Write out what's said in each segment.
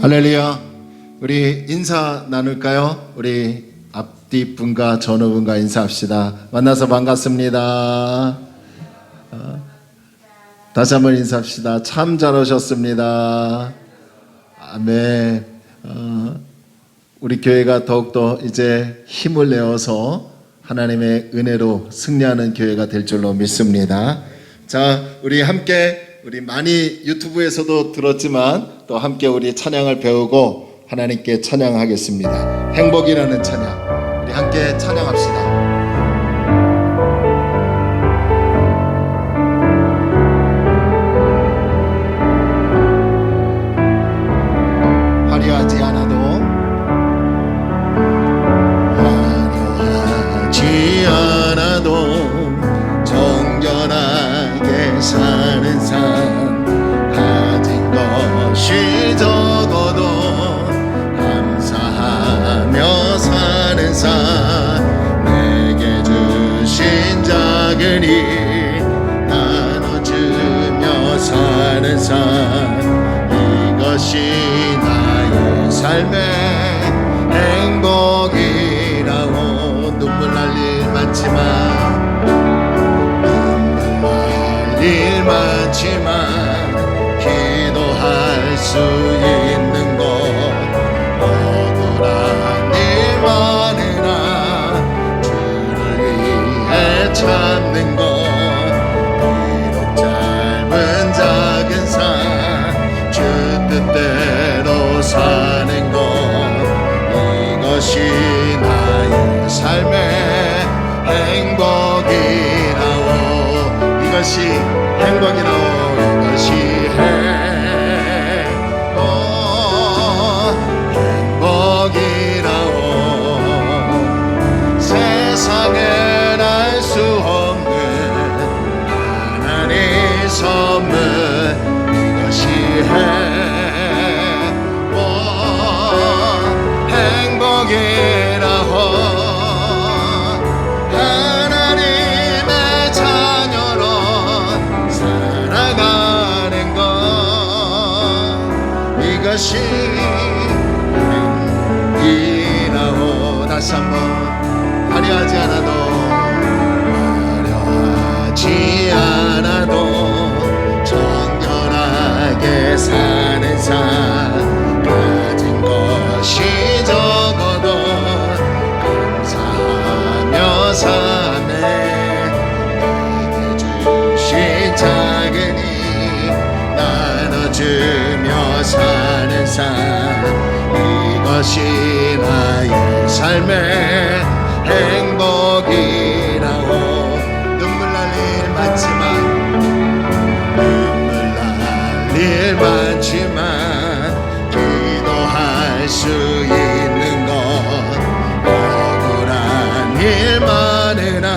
할렐루야. 우리 인사 나눌까요? 우리 앞뒤 분과 전후 분과 인사합시다. 만나서 반갑습니다. 다시 한번 인사합시다. 참 잘 오셨습니다. 아멘. 우리 교회가 더욱더 이제 힘을 내어서 하나님의 은혜로 승리하는 교회가 될 줄로 믿습니다. 자, 우리 함께 우리 많이 유튜브에서도 들었지만 또 함께 우리 찬양을 배우고 하나님께 찬양하겠습니다. 행복이라는 찬양, 우리 함께 찬양합시다. 화려하지 않아도 정결하게 사는 삶, 가진 것이 적어도 감사하며 사는 삶, 내게 주신 작은 일 나눠주며 사는 삶, 이것이 나의 삶의 행복이라고. 눈물 날 일 많지만 일 많지만 기도할 수 있는 것, 억울한 일 많으나 주를 위해 참는 것, 비록 짧은 작은 삶 주 뜻대로 사는 것, 이것이 나의 삶의 행복이라오. 이것이 행복이라오. 이것이 행복이라오. 세상엔 알 수 없는 하나님의 선물, 이것이 행복이라오. 이것이 행복이라오. 다시 한번. 화려하지 않아도 정결하게 사는 삶, 가진 것이 적어도 감사하며 사네, 내게 주신 작은 일 나눠주며 사는 삶, 이것이 나의 삶의 행복이라오. 눈물 날 일 많지만 기도할 수 있는 것, 억울한 일 많으나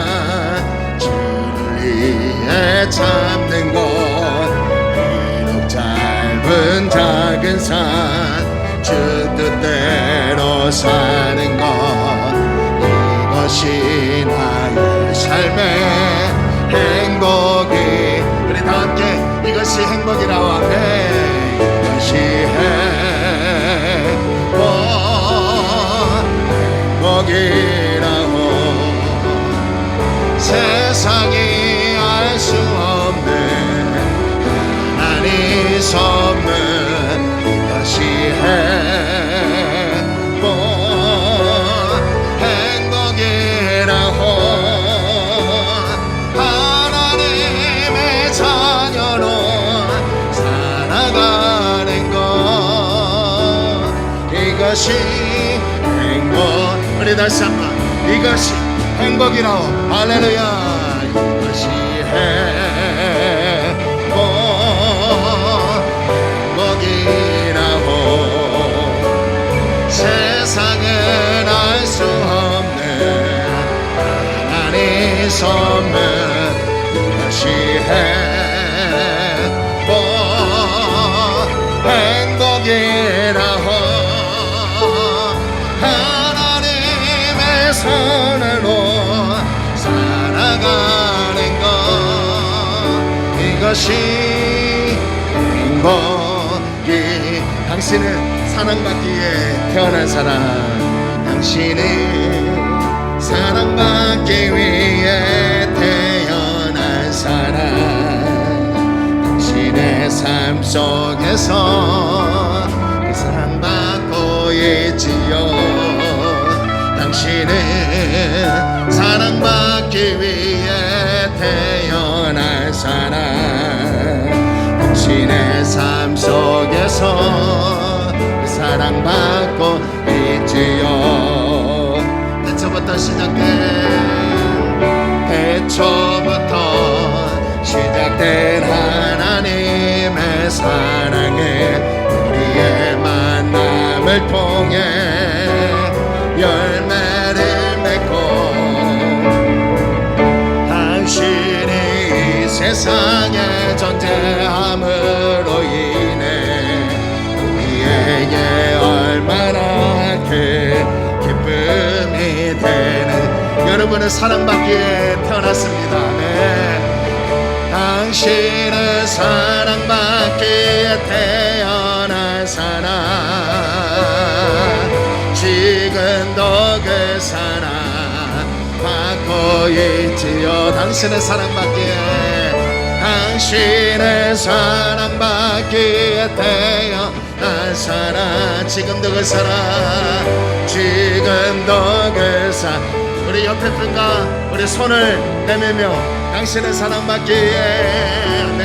주를 위해 참는 것, 짧은 작은 삶 주 뜻대로 사는 것, 이것이 나의 삶의 행복이. 우리 다 함께 이것이 행복이라고 하네. 이것이 행복이라고. 세상이 알 수 없는 하나님 선물, 이것이 행복이라고. 하나님의 자녀로 살아가는 것, 이것이 행복. 우리 다시 한번. 이것이 행복이라고. 할렐루야. 이것이 행복이라고. 세상은 알 수 없는 하나님의 선물, 이것이 행복이라고. 하나님의 선으로 살아가는 것, 이것이 행복이. 당신은 사랑받기에 태어난 사람, 당신은 사랑받기 위해 태어난 사람, 당신의 삶 속에서 그 사랑받고 있지요. 당신은 사랑받기 위해 태어난 사람, 당신의 삶 속에서 사랑받고 있지요. 태초부터 시작된 하나님의 사랑에 우리의 만남을 통해 열매를 맺고, 당신이 이 세상에 존재함으로 인해 우리에게 얼마나 기쁨이 되는, 여러분은 사랑받기에 태어났습니다. 네. 당신은 사랑받기에 태어난 사람, 지금도 그 사랑 받고 있지요. 당신은 사랑받기에, 당신은 사랑받기에 태어난 사람, 지금도 그 사랑, 지금도 그 사랑. 우리 옆에 분과 우리 손을 내밀며 당신의 사랑받기에, 네,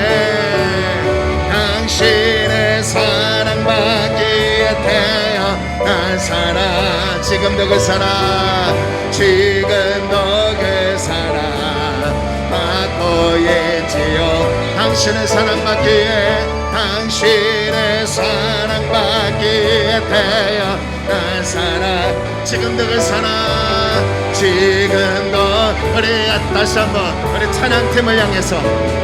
당신의 사랑받기에 태어난 사람, 지금도 그 사랑, 지금도 그 사랑 받고 있지요. 당신의 사랑받기에, 당신의 사랑받기에 태어난 사람, 지금도 그 사랑, 지금도. 우리 다시 한번 우리 찬양팀을 향해서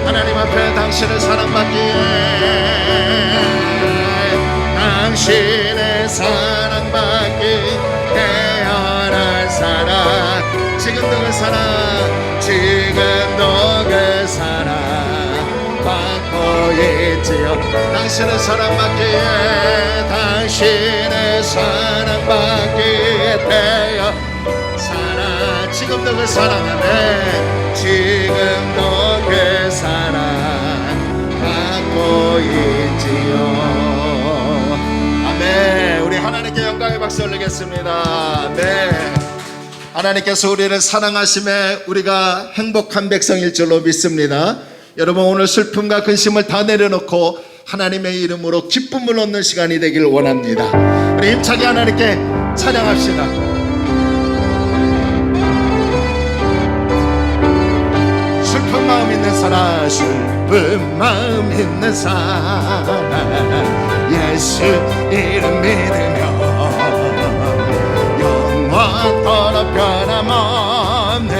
하나님 앞에 당신을 사랑받기에, 당신의 사랑받기 태어난 사랑, 지금도 그 사랑, 지금도 그 사랑 받고 있지요. 당신의 사랑받기에, 당신의 사랑받기에 태어 사랑, 지금도 그 사랑하네, 지금도 그 사랑 받고 있지요. 아멘. 우리 하나님께 영광의 박수 올리겠습니다. 네. 하나님께서 우리를 사랑하심에 우리가 행복한 백성일 줄로 믿습니다. 여러분, 오늘 슬픔과 근심을 다 내려놓고 하나님의 이름으로 기쁨을 얻는 시간이 되길 원합니다. 우리 힘차게 하나님께 찬양합시다. 슬픈 마음 있는 사람, 슬픈 마음 있는 사람, 예수 이름 믿으며 영원토록 변함없는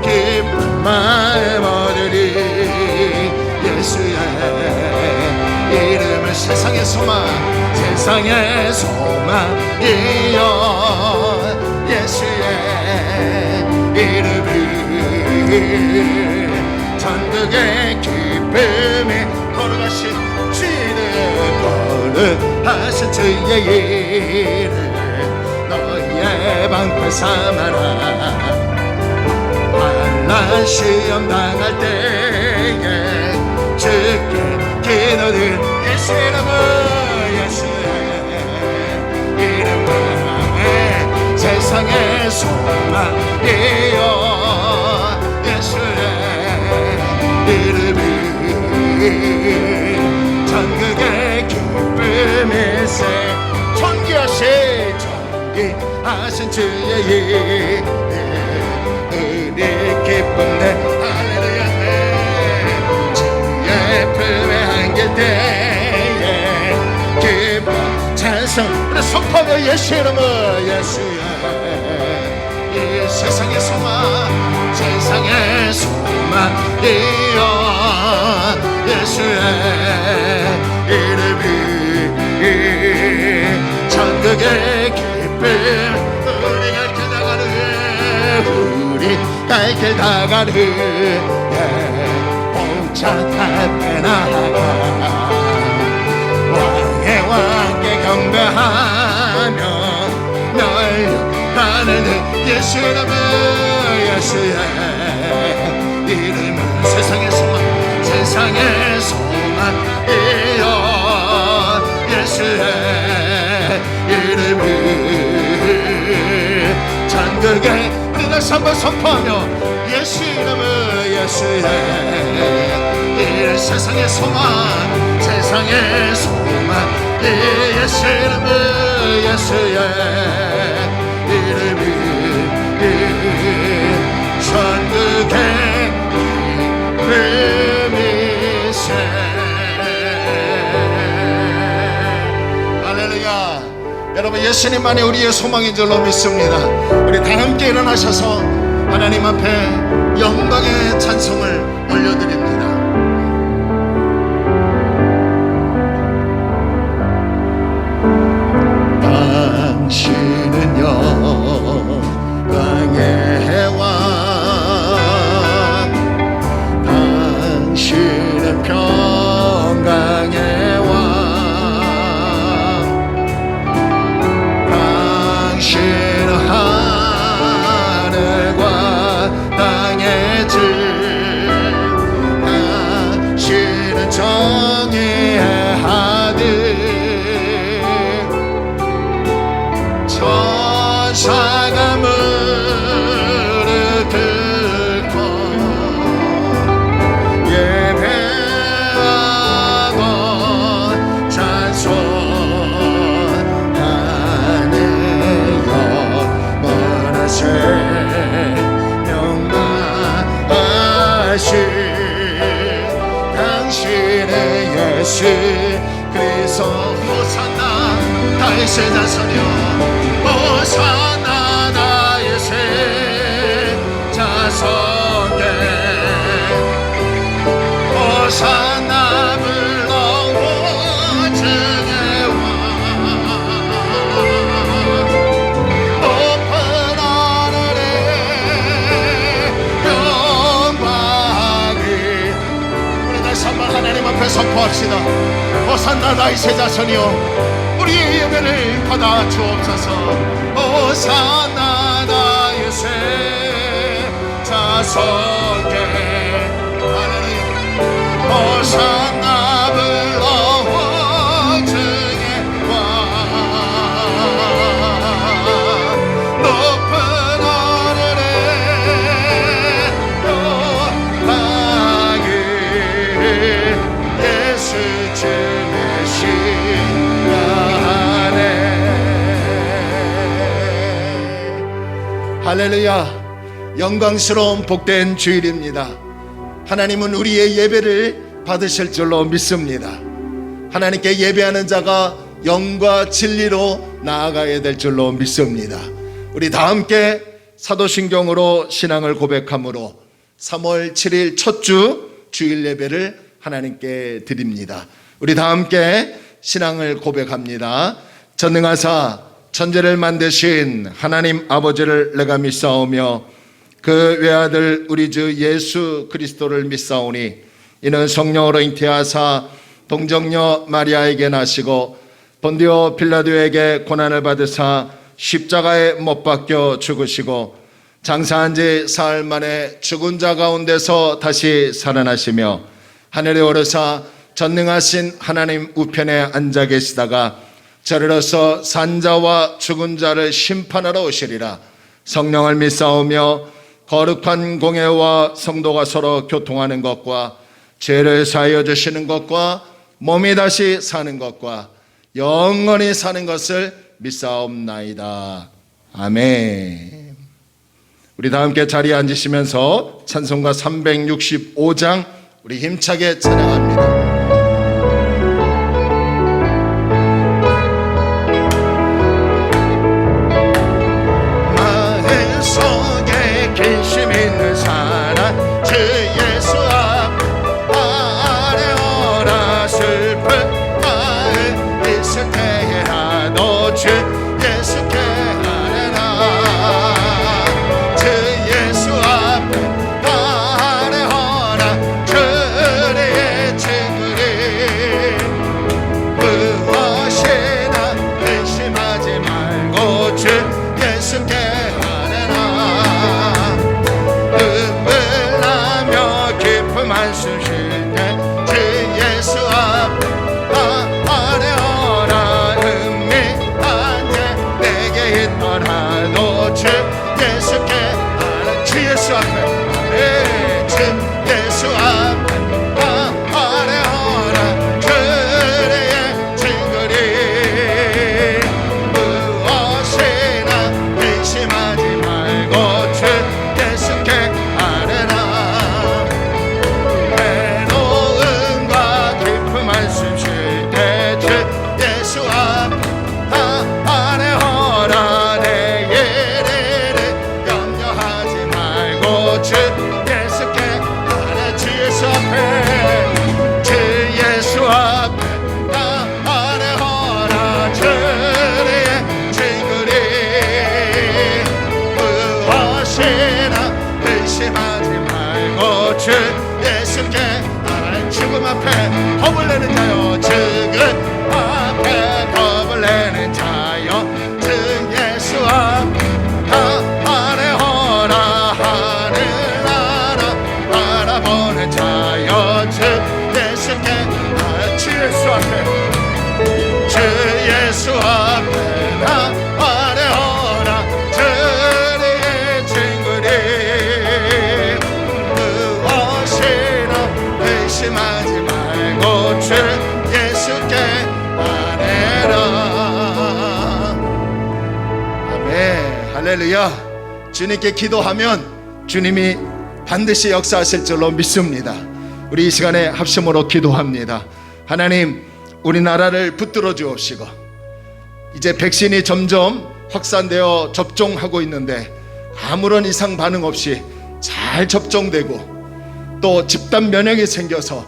기쁜 마음 얻으리. 예수의 이름은 세상의 소망, 세상의 소망이여. 예수의 이름은 천국의 기쁨이, 걸어가신 주의 이름, 걸어가신 주의 이름 너의 방패 삼아라. 환난 시험 당할 때에 주께 기도들, 예수 이름은, 예수의 이름은 세상의 소망이여. 이름이 천국의 기쁨일세. 존귀하신 주의 이름, 우리 기쁨내 할렐루야. 주의 품에 안길 때에 기쁨 찬송 우리 선포하며 예수 이름은, 예수의 이 세상의 소망, 세상의 소망이여. 예수의 이름이 천국의 기쁨, 우리 갈 길 나가는, 우리 갈 길 나가는 봉착 앞에 나가 왕의 왕께 경배하 하늘의 예수 이름은 예수의 이름은 세상의 소망 세상의 소망이여 예수의 이름이 전국에 우리 다시 한번 선포하며 예수 이름은 예수의 이름 세상의 소망 세상의 소망 예수 이름은 예수의 이름이 전국의 이름이세 할렐루야. 여러분 예수님만이 우리의 소망인 줄로 믿습니다. 우리 다 함께 일어나셔서 하나님 앞에 영광의 찬송을 올려드립니다. 당신은 영광의 왕 당신은 평강의 왕 당신은 하늘과 땅의 주 당신은 정의의 아들 천사가 무릎 꿇고 예배하고 찬송하는 영원한 생명만하신 당신의 예수 그리스도 호산나 다윗의 자손이여 호산나 다윗의 자손께 호산나 불러오증의 왕 높은 하늘에 영광이 우리 다시 한번 하나님 앞에 선포합시다. 호산나 다윗의 자손이여 우리의 예배를 받아 주옵소서. 호산나 다윗의 자손께 할렐루야. 호산나 불러오증의 왕 높은 하늘에 영광이 예수 주의 시간에 할렐루야. 영광스러운 복된 주일입니다. 하나님은 우리의 예배를 받으실 줄로 믿습니다. 하나님께 예배하는 자가 영과 진리로 나아가야 될 줄로 믿습니다. 우리 다 함께 사도신경으로 신앙을 고백함으로 3월 7일 첫 주 주일 예배를 하나님께 드립니다. 우리 다 함께 신앙을 고백합니다. 전능하사 천지를 만드신 하나님 아버지를 내가 믿사오며 그 외아들 우리 주 예수 그리스도를 믿사오니 이는 성령으로 잉태하사 동정녀 마리아에게 나시고 본디오 빌라도에게 고난을 받으사 십자가에 못 박혀 죽으시고 장사한 지 사흘 만에 죽은 자 가운데서 다시 살아나시며 하늘에 오르사 전능하신 하나님 우편에 앉아 계시다가 저리로서 산자와 죽은 자를 심판하러 오시리라. 성령을 믿사오며 거룩한 공회와 성도가 서로 교통하는 것과 죄를 사하여 주시는 것과 몸이 다시 사는 것과 영원히 사는 것을 믿사옵나이다. 아멘. 우리 다 함께 자리에 앉으시면서 찬송가 365장 우리 힘차게 찬양합니다. 주 예수께 말씀 쉴 때 주 예수 안에 오라 은밀한 데 내게 있더라도 주 예수께 주 예수 앞에 주 예수 안에 오라 그대의 증거리 무엇이나 의심하지 말고 주 예수께 아뢰라 외로움과 깊은 말씀 쉴 때 주 예수 안에 오라 내 일을 염려하지 말고 주 예수께 아뢰 주 예수 앞에 주 예수 앞에 안에 오라 주의 증거리 무엇이나 의심하지 말고 주 예수께 아뢰 죽음 앞에 겁을 내는 자여 죽음 앞에 겁을 내는 자여 주 예수 안에 오라 하늘나라 바라보는 자여 주 예수께 주 예수 앞에 주 예수 앞에 안에 오라 주의 증거리 무엇이나 의심하지 말고 주 예수께 아뢰라. 아멘. 할렐루야. 주님께 기도하면 주님이 반드시 역사하실 줄로 믿습니다. 우리 이 시간에 합심으로 기도합니다. 하나님, 우리나라를 붙들어 주옵시고 이제 백신이 점점 확산되어 접종하고 있는데 아무런 이상 반응 없이 잘 접종되고 또 집단 면역이 생겨서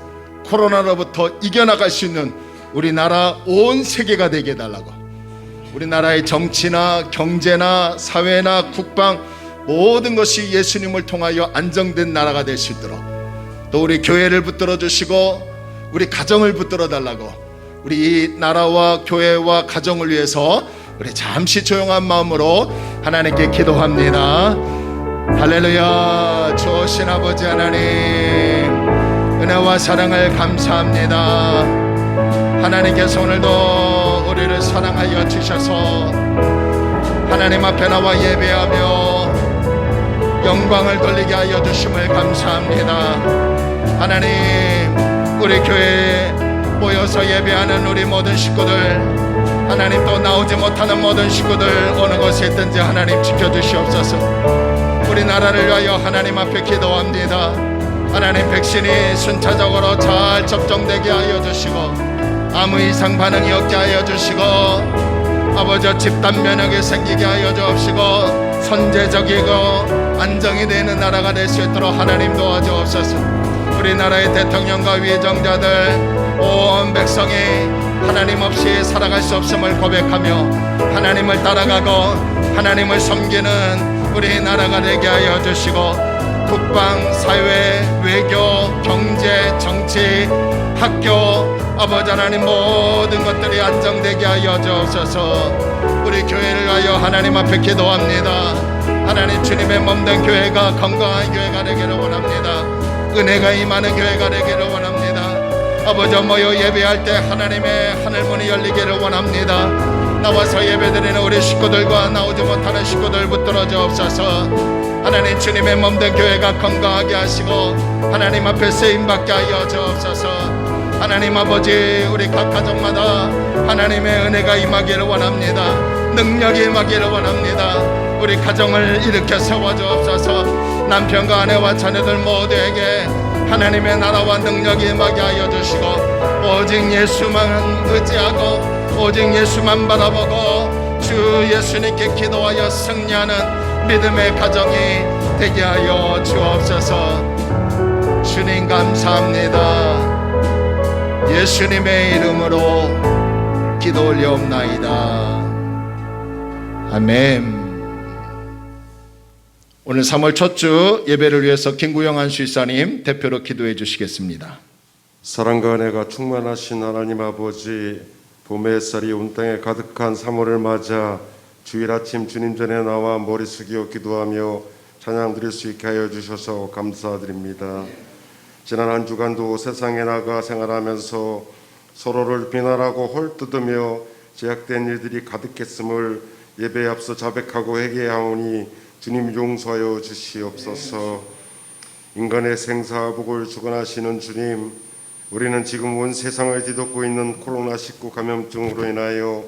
코로나로부터 이겨나갈 수 있는 우리나라 온 세계가 되게 해달라고, 우리나라의 정치나 경제나 사회나 국방 모든 것이 예수님을 통하여 안정된 나라가 될 수 있도록, 또 우리 교회를 붙들어 주시고 우리 가정을 붙들어 달라고, 우리 이 나라와 교회와 가정을 위해서 우리 잠시 조용한 마음으로 하나님께 기도합니다. 할렐루야. 좋으신 아버지 하나님, 은혜와 사랑을 감사합니다. 하나님께서 오늘도 우리를 사랑하여 주셔서 하나님 앞에 나와 예배하며 영광을 돌리게 하여 주심을 감사합니다. 하나님, 우리 교회에 모여서 예배하는 우리 모든 식구들, 하나님 또 나오지 못하는 모든 식구들 어느 곳에 있든지 하나님 지켜주시옵소서. 우리나라를 위하여 하나님 앞에 기도합니다. 하나님, 백신이 순차적으로 잘 접종되게 하여 주시고 아무 이상 반응이 없게 하여 주시고 아버지 집단 면역이 생기게 하여 주옵시고 선제적이고 안정이 되는 나라가 될 수 있도록 하나님 도와주옵소서. 우리나라의 대통령과 위정자들 온 백성이 하나님 없이 살아갈 수 없음을 고백하며 하나님을 따라가고 하나님을 섬기는 우리나라가 되게 하여 주시고 국방, 사회, 외교, 경제, 정치, 학교 아버지 하나님 모든 것들이 안정되게 하여 주옵소서. 우리 교회를 위하여 하나님 앞에 기도합니다. 하나님, 주님의 몸된 교회가 건강한 교회가 되기를 원합니다. 은혜가 임하는 교회가 되기를 원합니다. 아버지, 모여 예배할 때 하나님의 하늘문이 열리기를 원합니다. 나와서 예배드리는 우리 식구들과 나오지 못하는 식구들 붙들어 주옵소서. 하나님, 주님의 몸된 교회가 건강하게 하시고 하나님 앞에 쓰임받게 하여 주옵소서. 하나님 아버지, 우리 각 가정마다 하나님의 은혜가 임하기를 원합니다. 능력이 임하기를 원합니다. 우리 가정을 일으켜 세워 주옵소서. 남편과 아내와 자녀들 모두에게 하나님의 나라와 능력이 임하게 하여 주시고 오직 예수만 의지하고 오직 예수만 바라보고 주 예수님께 기도하여 승리하는 믿음의 가정이 되게 하여 주옵소서. 주님 감사합니다. 예수님의 이름으로 기도 올려옵나이다. 아멘. 오늘 3월 첫 주 예배를 위해서 김구영 안수이사님 대표로 기도해 주시겠습니다. 사랑과 은혜가 충만하신 하나님 아버지, 봄의 햇살이 온 땅에 가득한 3월을 맞아 주일 아침 주님 전에 나와 머리 숙여 기도하며 찬양 드릴 수 있게 하여 주셔서 감사드립니다. 지난 한 주간도 세상에 나가 생활하면서 서로를 비난하고 헐뜯으며 제약된 일들이 가득했음을 예배에 앞서 자백하고 회개하오니 주님 용서하여 주시옵소서. 인간의 생사복을 주관하시는 주님, 우리는 지금 온 세상을 뒤덮고 있는 코로나19 감염증으로 인하여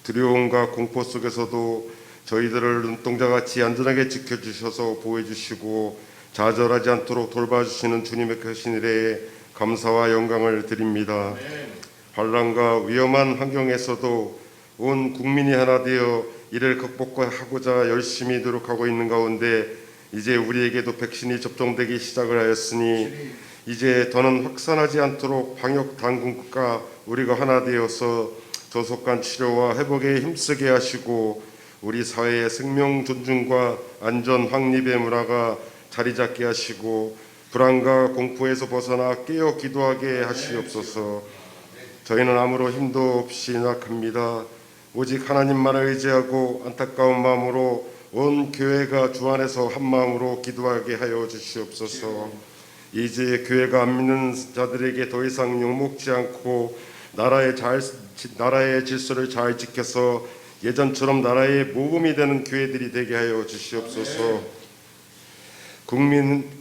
두려움과 공포 속에서도 저희들을 눈동자같이 안전하게 지켜주셔서 보호해주시고 좌절하지 않도록 돌봐주시는 주님의 크신 일에 감사와 영광을 드립니다. 환난과 위험한 환경에서도 온 국민이 하나 되어 이를 극복하고자 열심히 노력하고 있는 가운데 이제 우리에게도 백신이 접종되기 시작을 하였으니 이제 더는 확산하지 않도록 방역 당국과 우리가 하나 되어서 조속한 치료와 회복에 힘쓰게 하시고 우리 사회의 생명 존중과 안전 확립의 문화가 자리 잡게 하시고 불안과 공포에서 벗어나 깨어 기도하게 하시옵소서. 저희는 아무런 힘도 없이 낙합니다. 오직 하나님만을 의지하고 안타까운 마음으로 온 교회가 주 안에서 한 마음으로 기도하게 하여 주시옵소서. 이제 교회가 안 믿는 자들에게 더 이상 욕먹지 않고 나라의 질서를 잘 지켜서 예전처럼 나라의 모범이 되는 교회들이 되게 하여 주시옵소서.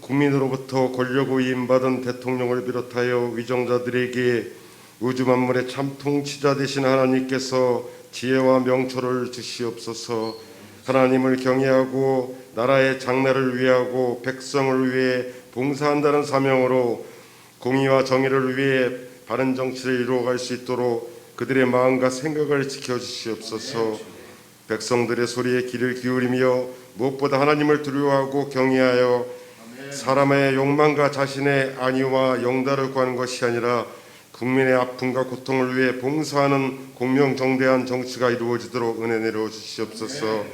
국민으로부터 권력 위임받은 대통령을 비롯하여 위정자들에게 우주 만물의 참 통치자 되신 하나님께서 지혜와 명철을 주시옵소서. 하나님을 경외하고 나라의 장래를 위하고 백성을 위해 봉사한다는 사명으로 공의와 정의를 위해 바른 정치를 이루어갈 수 있도록 그들의 마음과 생각을 지켜주시옵소서. 백성들의 소리에 귀를 기울이며 무엇보다 하나님을 두려워하고 경외하여 사람의 욕망과 자신의 안위와 영달을 구하는 것이 아니라 국민의 아픔과 고통을 위해 봉사하는 공명정대한 정치가 이루어지도록 은혜 내려 주시옵소서.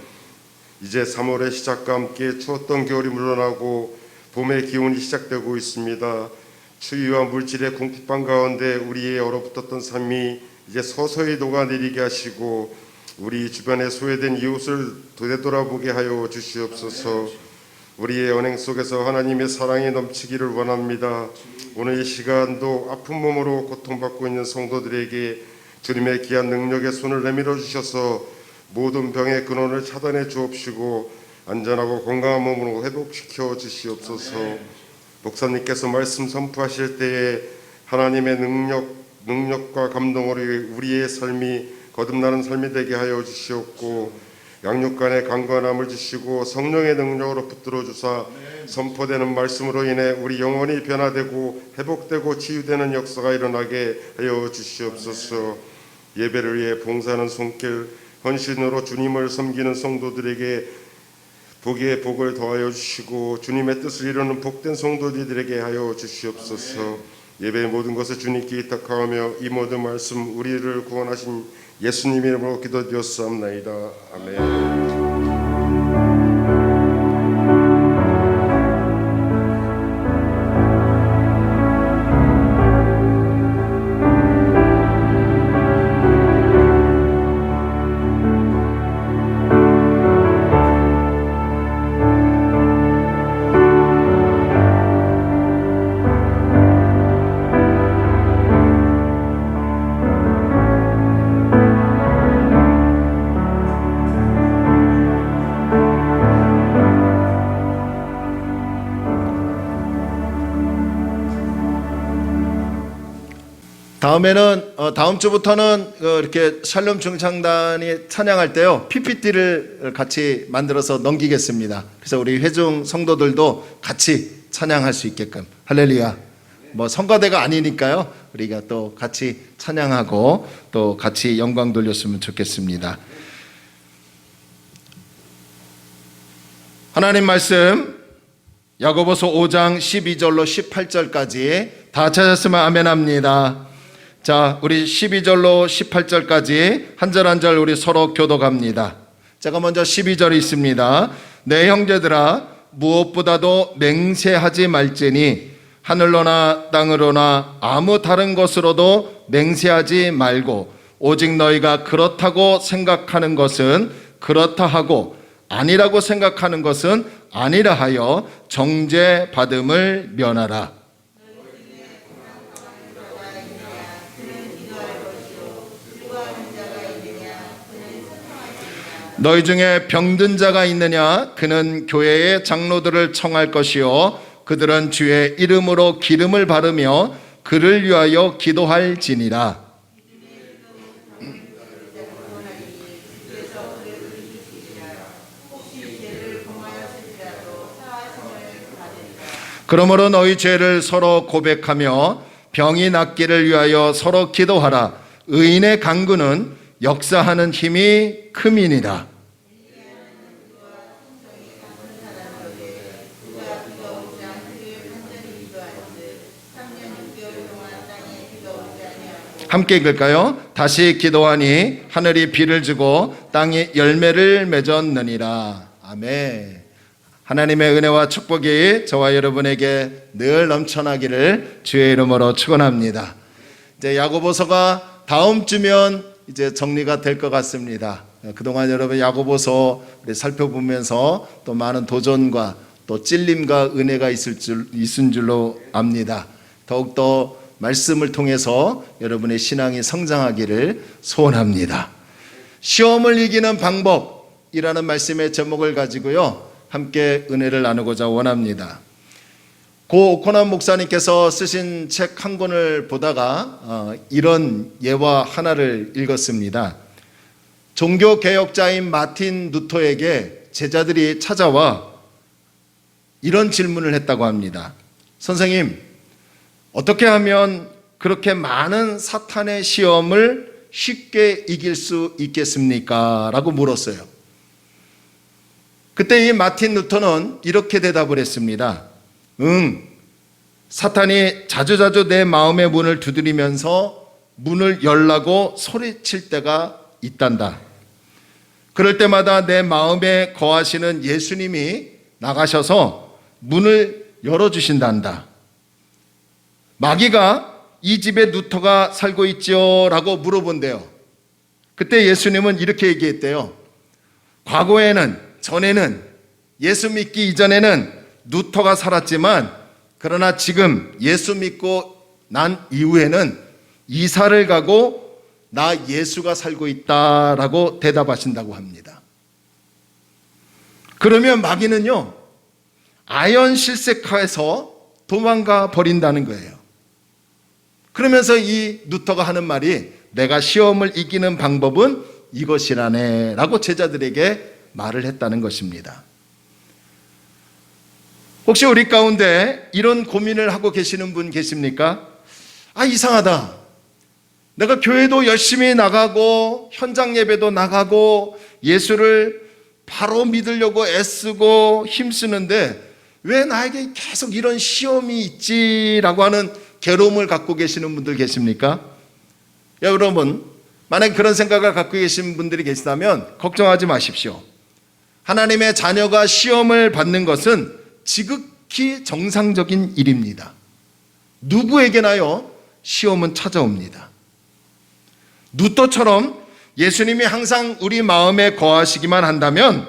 이제 3월의 시작과 함께 추웠던 겨울이 물러나고 봄의 기온이 시작되고 있습니다. 추위와 물질의 궁핍한 가운데 우리의 얼어붙었던 삶이 이제 서서히 녹아내리게 하시고 우리 주변에 소외된 이웃을 되돌아보게 하여 주시옵소서. 우리의 언행 속에서 하나님의 사랑이 넘치기를 원합니다. 오늘 이 시간도 아픈 몸으로 고통받고 있는 성도들에게 주님의 귀한 능력의 손을 내밀어 주셔서 모든 병의 근원을 차단해 주옵시고 안전하고 건강한 몸으로 회복시켜 주시옵소서. 목사님께서 말씀 선포하실 때에 하나님의 능력과 감동으로 우리의 삶이 거듭나는 삶이 되게 하여 주시옵고 양육간의 강건함을 주시고 성령의 능력으로 붙들어 주사 선포되는 말씀으로 인해 우리 영혼이 변화되고 회복되고 치유되는 역사가 일어나게 하여 주시옵소서. 예배를 위해 봉사하는 손길 헌신으로 주님을 섬기는 성도들에게 복의 복을 더하여 주시고 주님의 뜻을 이루는 복된 성도들에게 하여 주시옵소서. 예배의 모든 것을 주님께 의탁하며 이 모든 말씀 우리를 구원하신 예수님 이름으로 기도드렸사옵나이다. 아멘. 다음 주부터는 이렇게 샬롬 중창단이 찬양할 때요 PPT를 같이 만들어서 넘기겠습니다. 그래서 우리 회중 성도들도 같이 찬양할 수 있게끔. 할렐루야. 뭐 성가대가 아니니까요. 우리가 또 같이 찬양하고 또 같이 영광 돌렸으면 좋겠습니다. 하나님 말씀 야고보서 5장 12절로 18절까지 다 찾았으면 아멘 합니다. 자, 우리 12절로 18절까지 한 절 한 절 우리 서로 교독합니다. 제가 먼저 12절이 있습니다. 내 형제들아 무엇보다도 맹세하지 말지니 하늘로나 땅으로나 아무 다른 것으로도 맹세하지 말고 오직 너희가 그렇다고 생각하는 것은 그렇다 하고 아니라고 생각하는 것은 아니라 하여 정죄받음을 면하라. 너희 중에 병든 자가 있느냐? 그는 교회의 장로들을 청할 것이요 그들은 주의 이름으로 기름을 바르며 그를 위하여 기도할지니라. 그러므로 너희 죄를 서로 고백하며 병이 낫기를 위하여 서로 기도하라. 의인의 간구는 역사하는 힘이 큼이니라. 함께 읽을까요? 다시 기도하니 하늘이 비를 주고 땅이 열매를 맺었느니라. 아멘. 하나님의 은혜와 축복이 저와 여러분에게 늘 넘쳐나기를 주의 이름으로 축원합니다. 이제 야고보서가 다음 주면 이제 정리가 될 것 같습니다. 그동안 여러분 야고보서 살펴보면서 또 많은 도전과 또 찔림과 은혜가 있은 줄로 압니다. 더욱더 말씀을 통해서 여러분의 신앙이 성장하기를 소원합니다. 시험을 이기는 방법이라는 말씀의 제목을 가지고요, 함께 은혜를 나누고자 원합니다. 고 오코남 목사님께서 쓰신 책 한 권을 보다가 이런 예화 하나를 읽었습니다. 종교개혁자인 마틴 루터에게 제자들이 찾아와 이런 질문을 했다고 합니다. 선생님, 어떻게 하면 그렇게 많은 사탄의 시험을 쉽게 이길 수 있겠습니까? 라고 물었어요. 그때 이 마틴 루터는 이렇게 대답을 했습니다. 사탄이 자주자주 내 마음의 문을 두드리면서 문을 열라고 소리칠 때가 있단다. 그럴 때마다 내 마음에 거하시는 예수님이 나가셔서 문을 열어주신단다. 마귀가 이 집에 루터가 살고 있죠? 라고 물어본대요. 그때 예수님은 이렇게 얘기했대요. 전에는 예수 믿기 이전에는 루터가 살았지만 그러나 지금 예수 믿고 난 이후에는 이사를 가고 나 예수가 살고 있다라고 대답하신다고 합니다. 그러면 마귀는요, 아연 실색해서 도망가 버린다는 거예요. 그러면서 이 루터가 하는 말이 내가 시험을 이기는 방법은 이것이라네 라고 제자들에게 말을 했다는 것입니다. 혹시 우리 가운데 이런 고민을 하고 계시는 분 계십니까? 이상하다. 내가 교회도 열심히 나가고 현장 예배도 나가고 예수를 바로 믿으려고 애쓰고 힘쓰는데 왜 나에게 계속 이런 시험이 있지라고 하는 괴로움을 갖고 계시는 분들 계십니까? 여러분, 만약 그런 생각을 갖고 계신 분들이 계시다면 걱정하지 마십시오. 하나님의 자녀가 시험을 받는 것은 지극히 정상적인 일입니다. 누구에게나요, 시험은 찾아옵니다. 루터처럼 예수님이 항상 우리 마음에 거하시기만 한다면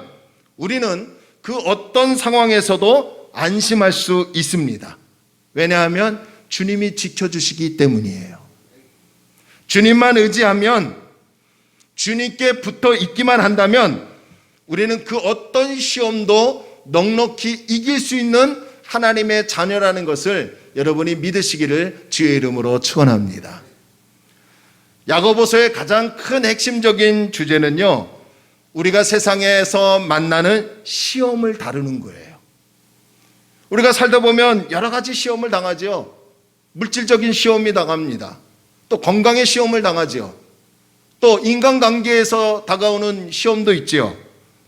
우리는 그 어떤 상황에서도 안심할 수 있습니다. 왜냐하면 주님이 지켜주시기 때문이에요. 주님만 의지하면, 주님께 붙어 있기만 한다면 우리는 그 어떤 시험도 넉넉히 이길 수 있는 하나님의 자녀라는 것을 여러분이 믿으시기를 주의 이름으로 축원합니다. 야고보서의 가장 큰 핵심적인 주제는요, 우리가 세상에서 만나는 시험을 다루는 거예요. 우리가 살다 보면 여러 가지 시험을 당하죠. 물질적인 시험이 당합니다. 또 건강의 시험을 당하죠. 또 인간관계에서 다가오는 시험도 있죠.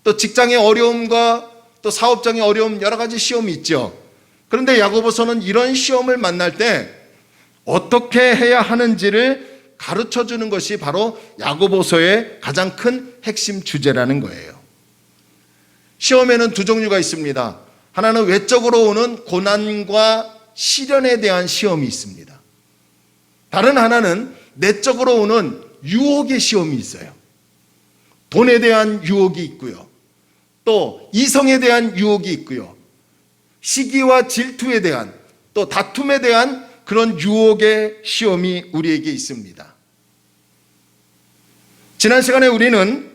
또 직장의 어려움과 또 사업장의 어려움, 여러 가지 시험이 있죠. 그런데 야고보서는 이런 시험을 만날 때 어떻게 해야 하는지를 가르쳐 주는 것이 바로 야고보서의 가장 큰 핵심 주제라는 거예요. 시험에는 두 종류가 있습니다. 하나는 외적으로 오는 고난과 시련에 대한 시험이 있습니다. 다른 하나는 내적으로 오는 유혹의 시험이 있어요. 돈에 대한 유혹이 있고요. 또 이성에 대한 유혹이 있고요. 시기와 질투에 대한, 또 다툼에 대한 그런 유혹의 시험이 우리에게 있습니다. 지난 시간에 우리는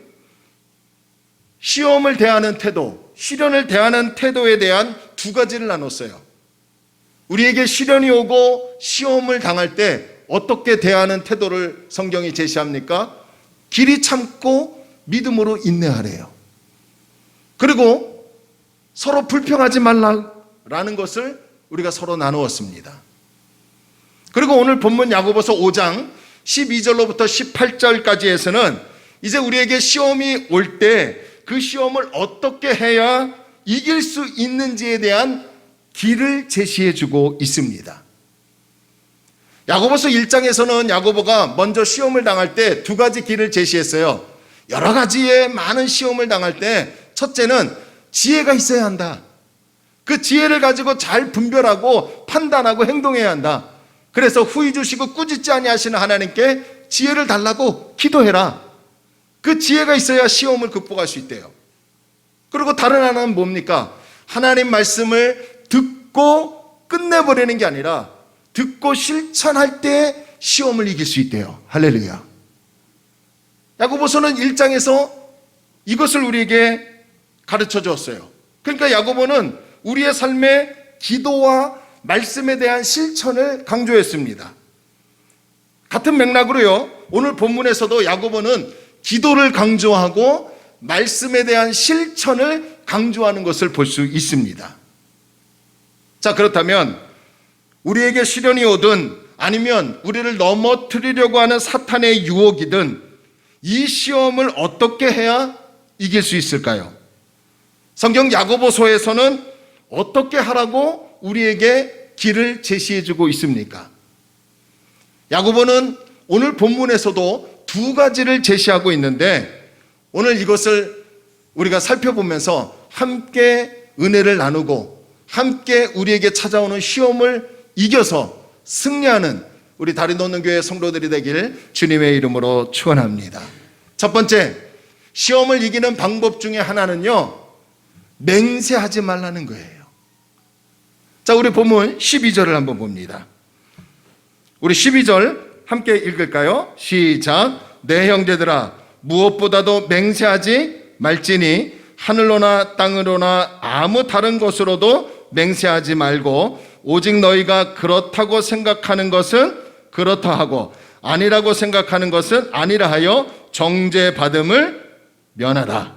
시험을 대하는 태도, 시련을 대하는 태도에 대한 두 가지를 나눴어요. 우리에게 시련이 오고 시험을 당할 때 어떻게 대하는 태도를 성경이 제시합니까? 길이 참고 믿음으로 인내하래요. 그리고 서로 불평하지 말라라는 것을 우리가 서로 나누었습니다. 그리고 오늘 본문 야고보서 5장 12절로부터 18절까지에서는 이제 우리에게 시험이 올 때 그 시험을 어떻게 해야 이길 수 있는지에 대한 길을 제시해 주고 있습니다. 야고보서 1장에서는 야고보가 먼저 시험을 당할 때 두 가지 길을 제시했어요. 여러 가지의 많은 시험을 당할 때 첫째는 지혜가 있어야 한다. 그 지혜를 가지고 잘 분별하고 판단하고 행동해야 한다. 그래서 후히 주시고 꾸짖지 아니하시는 하나님께 지혜를 달라고 기도해라. 그 지혜가 있어야 시험을 극복할 수 있대요. 그리고 다른 하나는 뭡니까? 하나님 말씀을 듣고 끝내버리는 게 아니라 듣고 실천할 때 시험을 이길 수 있대요. 할렐루야. 야고보서는 1장에서 이것을 우리에게 가르쳐 주었어요. 그러니까 야고보는 우리의 삶에 기도와 말씀에 대한 실천을 강조했습니다. 같은 맥락으로요, 오늘 본문에서도 야고보는 기도를 강조하고 말씀에 대한 실천을 강조하는 것을 볼 수 있습니다. 자, 그렇다면 우리에게 시련이 오든 아니면 우리를 넘어뜨리려고 하는 사탄의 유혹이든 이 시험을 어떻게 해야 이길 수 있을까요? 성경 야고보서에서는 어떻게 하라고 우리에게 길을 제시해 주고 있습니까? 야고보는 오늘 본문에서도 두 가지를 제시하고 있는데 오늘 이것을 우리가 살펴보면서 함께 은혜를 나누고 함께 우리에게 찾아오는 시험을 이겨서 승리하는 우리 다리 놓는 교회 성도들이 되길 주님의 이름으로 축원합니다. 첫 번째, 시험을 이기는 방법 중에 하나는요, 맹세하지 말라는 거예요. 자, 우리 본문 12절을 한번 봅니다. 우리 12절 함께 읽을까요? 시작. 내 형제들아, 무엇보다도 맹세하지 말지니 하늘로나 땅으로나 아무 다른 것으로도 맹세하지 말고 오직 너희가 그렇다고 생각하는 것은 그렇다 하고 아니라고 생각하는 것은 아니라 하여 정죄받음을 면하라.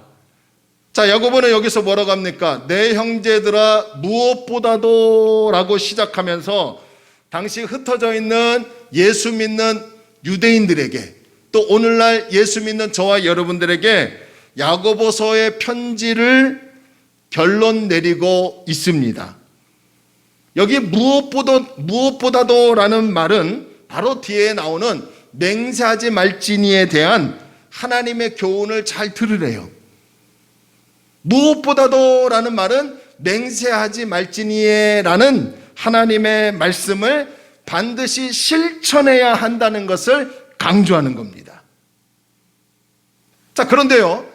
자, 야고보는 여기서 뭐라고 합니까? 내 형제들아 무엇보다도 라고 시작하면서 당시 흩어져 있는 예수 믿는 유대인들에게 또 오늘날 예수 믿는 저와 여러분들에게 야고보서의 편지를 결론 내리고 있습니다. 여기 무엇보다도 라는 말은 바로 뒤에 나오는 맹세하지 말지니에 대한 하나님의 교훈을 잘 들으래요. 무엇보다도 라는 말은 맹세하지 말지니에라는 하나님의 말씀을 반드시 실천해야 한다는 것을 강조하는 겁니다. 자, 그런데요,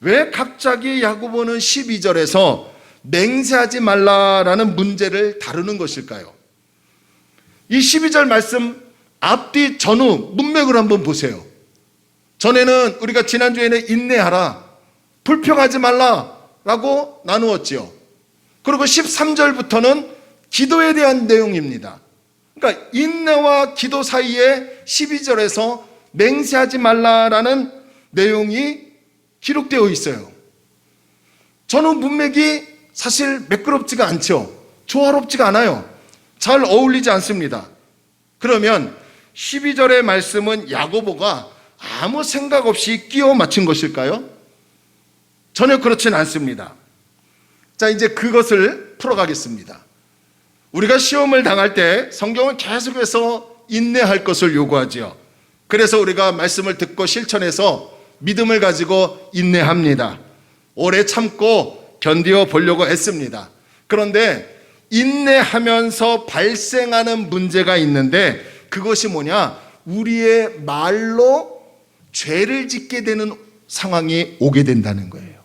왜 갑자기 야고보는 12절에서 맹세하지 말라라는 문제를 다루는 것일까요? 이 12절 말씀 앞뒤 전후 문맥을 한번 보세요. 전에는 우리가 지난주에는 인내하라, 불평하지 말라라고 나누었지요. 그리고 13절부터는 기도에 대한 내용입니다. 그러니까 인내와 기도 사이에 12절에서 맹세하지 말라라는 내용이 기록되어 있어요. 전후 문맥이 사실 매끄럽지가 않죠. 조화롭지가 않아요. 잘 어울리지 않습니다. 그러면 12절의 말씀은 야고보가 아무 생각 없이 끼워 맞춘 것일까요? 전혀 그렇진 않습니다. 자, 이제 그것을 풀어가겠습니다. 우리가 시험을 당할 때 성경은 계속해서 인내할 것을 요구하지요. 그래서 우리가 말씀을 듣고 실천해서 믿음을 가지고 인내합니다. 오래 참고 견디어 보려고 애씁니다. 그런데 인내하면서 발생하는 문제가 있는데 그것이 뭐냐? 우리의 말로 죄를 짓게 되는 상황이 오게 된다는 거예요.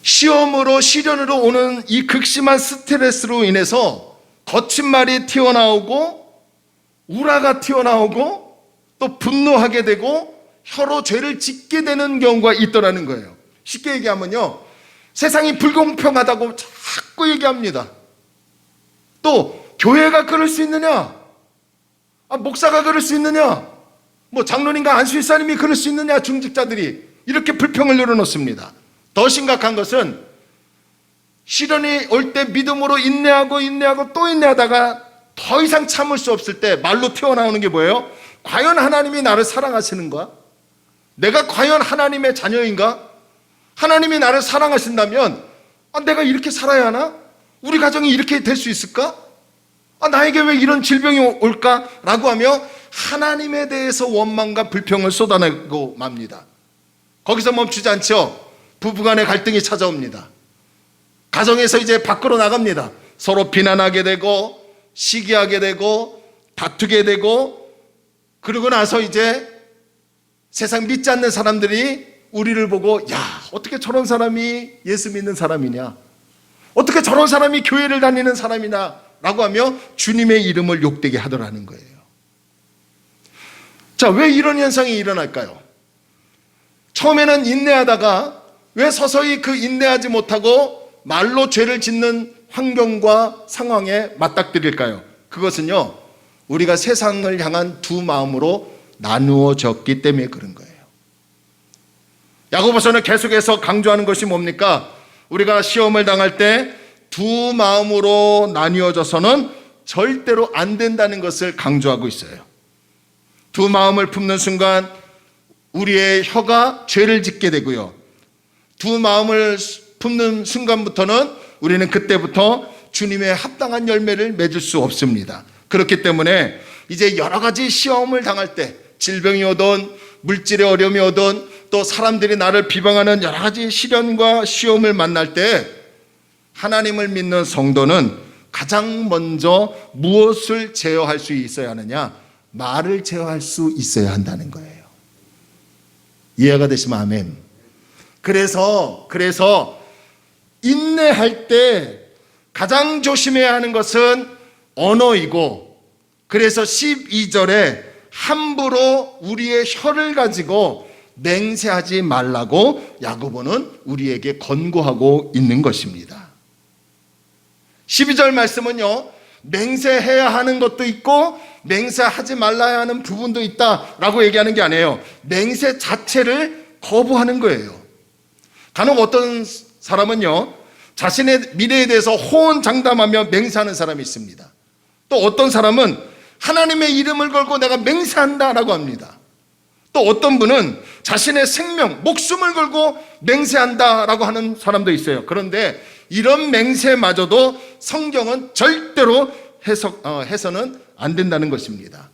시험으로 시련으로 오는 이 극심한 스트레스로 인해서 거친 말이 튀어나오고 우라가 튀어나오고 또 분노하게 되고 혀로 죄를 짓게 되는 경우가 있더라는 거예요. 쉽게 얘기하면요, 세상이 불공평하다고 자꾸 얘기합니다. 또 교회가 그럴 수 있느냐? 목사가 그럴 수 있느냐? 장로님과 안수일사님이 그럴 수 있느냐? 중직자들이 이렇게 불평을 늘어놓습니다. 더 심각한 것은 시련이 올 때 믿음으로 인내하고 또 인내하다가 더 이상 참을 수 없을 때 말로 튀어나오는 게 뭐예요? 과연 하나님이 나를 사랑하시는가? 내가 과연 하나님의 자녀인가? 하나님이 나를 사랑하신다면 내가 이렇게 살아야 하나? 우리 가정이 이렇게 될 수 있을까? 나에게 왜 이런 질병이 올까? 라고 하며 하나님에 대해서 원망과 불평을 쏟아내고 맙니다. 거기서 멈추지 않죠. 부부간의 갈등이 찾아옵니다. 가정에서 이제 밖으로 나갑니다. 서로 비난하게 되고 시기하게 되고 다투게 되고, 그러고 나서 이제 세상 믿지 않는 사람들이 우리를 보고, 야, 어떻게 저런 사람이 예수 믿는 사람이냐? 어떻게 저런 사람이 교회를 다니는 사람이냐? 라고 하며 주님의 이름을 욕되게 하더라는 거예요. 자, 왜 이런 현상이 일어날까요? 처음에는 인내하다가 왜 서서히 그 인내하지 못하고 말로 죄를 짓는 환경과 상황에 맞닥뜨릴까요? 그것은요, 우리가 세상을 향한 두 마음으로 나누어졌기 때문에 그런 거예요. 야고보서는 계속해서 강조하는 것이 뭡니까? 우리가 시험을 당할 때 두 마음으로 나뉘어져서는 절대로 안 된다는 것을 강조하고 있어요. 두 마음을 품는 순간 우리의 혀가 죄를 짓게 되고요, 두 마음을 품는 순간부터는 우리는 그때부터 주님의 합당한 열매를 맺을 수 없습니다. 그렇기 때문에 이제 여러 가지 시험을 당할 때, 질병이 오든 물질의 어려움이 오든 또 사람들이 나를 비방하는 여러 가지 시련과 시험을 만날 때 하나님을 믿는 성도는 가장 먼저 무엇을 제어할 수 있어야 하느냐? 말을 제어할 수 있어야 한다는 거예요. 이해가 되시면 아멘. 그래서 인내할 때 가장 조심해야 하는 것은 언어이고, 그래서 12절에 함부로 우리의 혀를 가지고 맹세하지 말라고 야고보는 우리에게 권고하고 있는 것입니다. 12절 말씀은요, 맹세해야 하는 것도 있고 맹세하지 말아야 하는 부분도 있다라고 얘기하는 게 아니에요. 맹세 자체를 거부하는 거예요. 간혹 어떤 사람은요, 자신의 미래에 대해서 호언장담하며 맹세하는 사람이 있습니다. 또 어떤 사람은 하나님의 이름을 걸고 내가 맹세한다라고 합니다. 또 어떤 분은 자신의 생명, 목숨을 걸고 맹세한다라고 하는 사람도 있어요. 그런데 이런 맹세마저도 성경은 절대로 해서는 안 된다는 것입니다.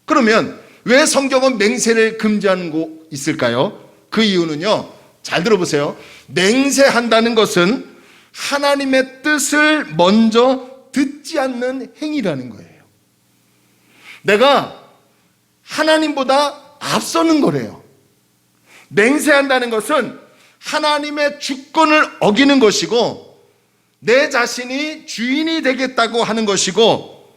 그러면 왜 성경은 맹세를 금지하는 거 있을까요? 그 이유는요, 잘 들어보세요. 맹세한다는 것은 하나님의 뜻을 먼저 듣지 않는 행위라는 거예요. 내가 하나님보다 앞서는 거래요. 맹세한다는 것은 하나님의 주권을 어기는 것이고, 내 자신이 주인이 되겠다고 하는 것이고,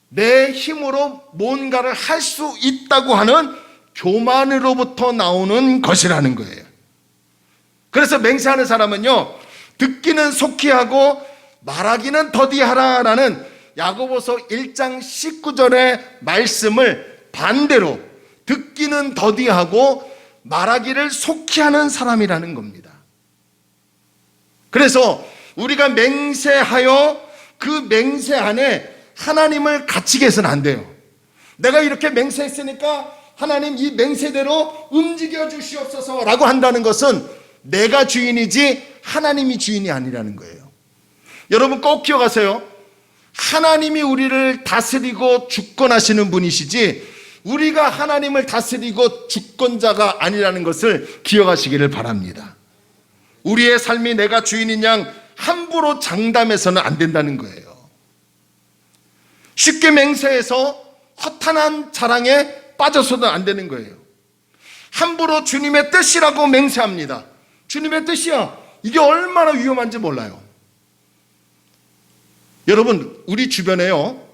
내 힘으로 뭔가를 할 수 있다고 하는 교만으로부터 나오는 것이라는 거예요. 그래서 맹세하는 사람은요, 듣기는 속히 하고 말하기는 더디하라라는 야고보서 1장 19절의 말씀을 반대로 듣기는 더디하고 말하기를 속히 하는 사람이라는 겁니다. 그래서 우리가 맹세하여 그 맹세 안에 하나님을 갇히게 해서는 안 돼요. 내가 이렇게 맹세했으니까 하나님 이 맹세대로 움직여 주시옵소서 라고 한다는 것은 내가 주인이지 하나님이 주인이 아니라는 거예요. 여러분 꼭 기억하세요. 하나님이 우리를 다스리고 주권하시는 분이시지 우리가 하나님을 다스리고 주권자가 아니라는 것을 기억하시기를 바랍니다. 우리의 삶이 내가 주인인 양 함부로 장담해서는 안 된다는 거예요. 쉽게 맹세해서 허탄한 자랑에 빠져서도 안 되는 거예요. 함부로 주님의 뜻이라고 맹세합니다. 주님의 뜻이야. 이게 얼마나 위험한지 몰라요. 여러분, 우리 주변에요,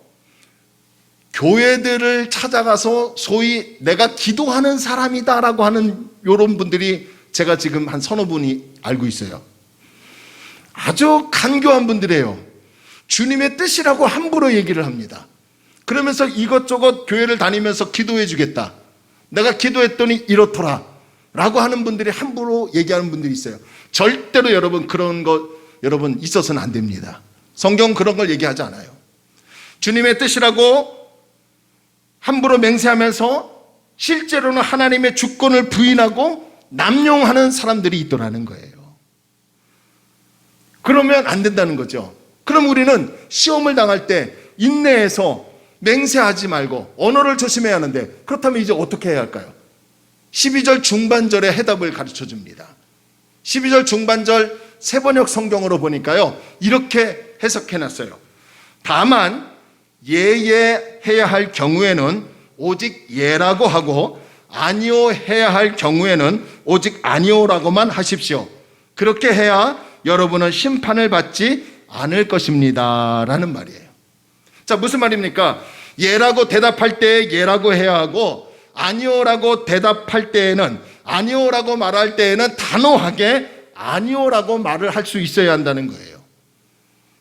교회들을 찾아가서 소위 내가 기도하는 사람이다라고 하는 이런 분들이 제가 지금 한 서너 분이 알고 있어요. 아주 간교한 분들이에요. 주님의 뜻이라고 함부로 얘기를 합니다. 그러면서 이것저것 교회를 다니면서 기도해 주겠다, 내가 기도했더니 이렇더라 라고 하는 분들이 함부로 얘기하는 분들이 있어요. 절대로 여러분 그런 거 여러분 있어서는 안 됩니다. 성경 그런 걸 얘기하지 않아요. 주님의 뜻이라고 함부로 맹세하면서 실제로는 하나님의 주권을 부인하고 남용하는 사람들이 있더라는 거예요. 그러면 안 된다는 거죠. 그럼 우리는 시험을 당할 때 인내해서 맹세하지 말고 언어를 조심해야 하는데, 그렇다면 이제 어떻게 해야 할까요? 12절 중반절의 해답을 가르쳐 줍니다. 12절 중반절 세번역 성경으로 보니까요, 이렇게 해석해 놨어요. 다만 예해야 할 경우에는 오직 예라고 하고 아니오 해야 할 경우에는 오직 아니오라고만 하십시오. 그렇게 해야 여러분은 심판을 받지 않을 것입니다 라는 말이에요. 자, 무슨 말입니까? 예라고 대답할 때 예라고 해야 하고, 아니오라고 대답할 때에는, 아니오라고 말할 때에는 단호하게 아니오라고 말을 할 수 있어야 한다는 거예요.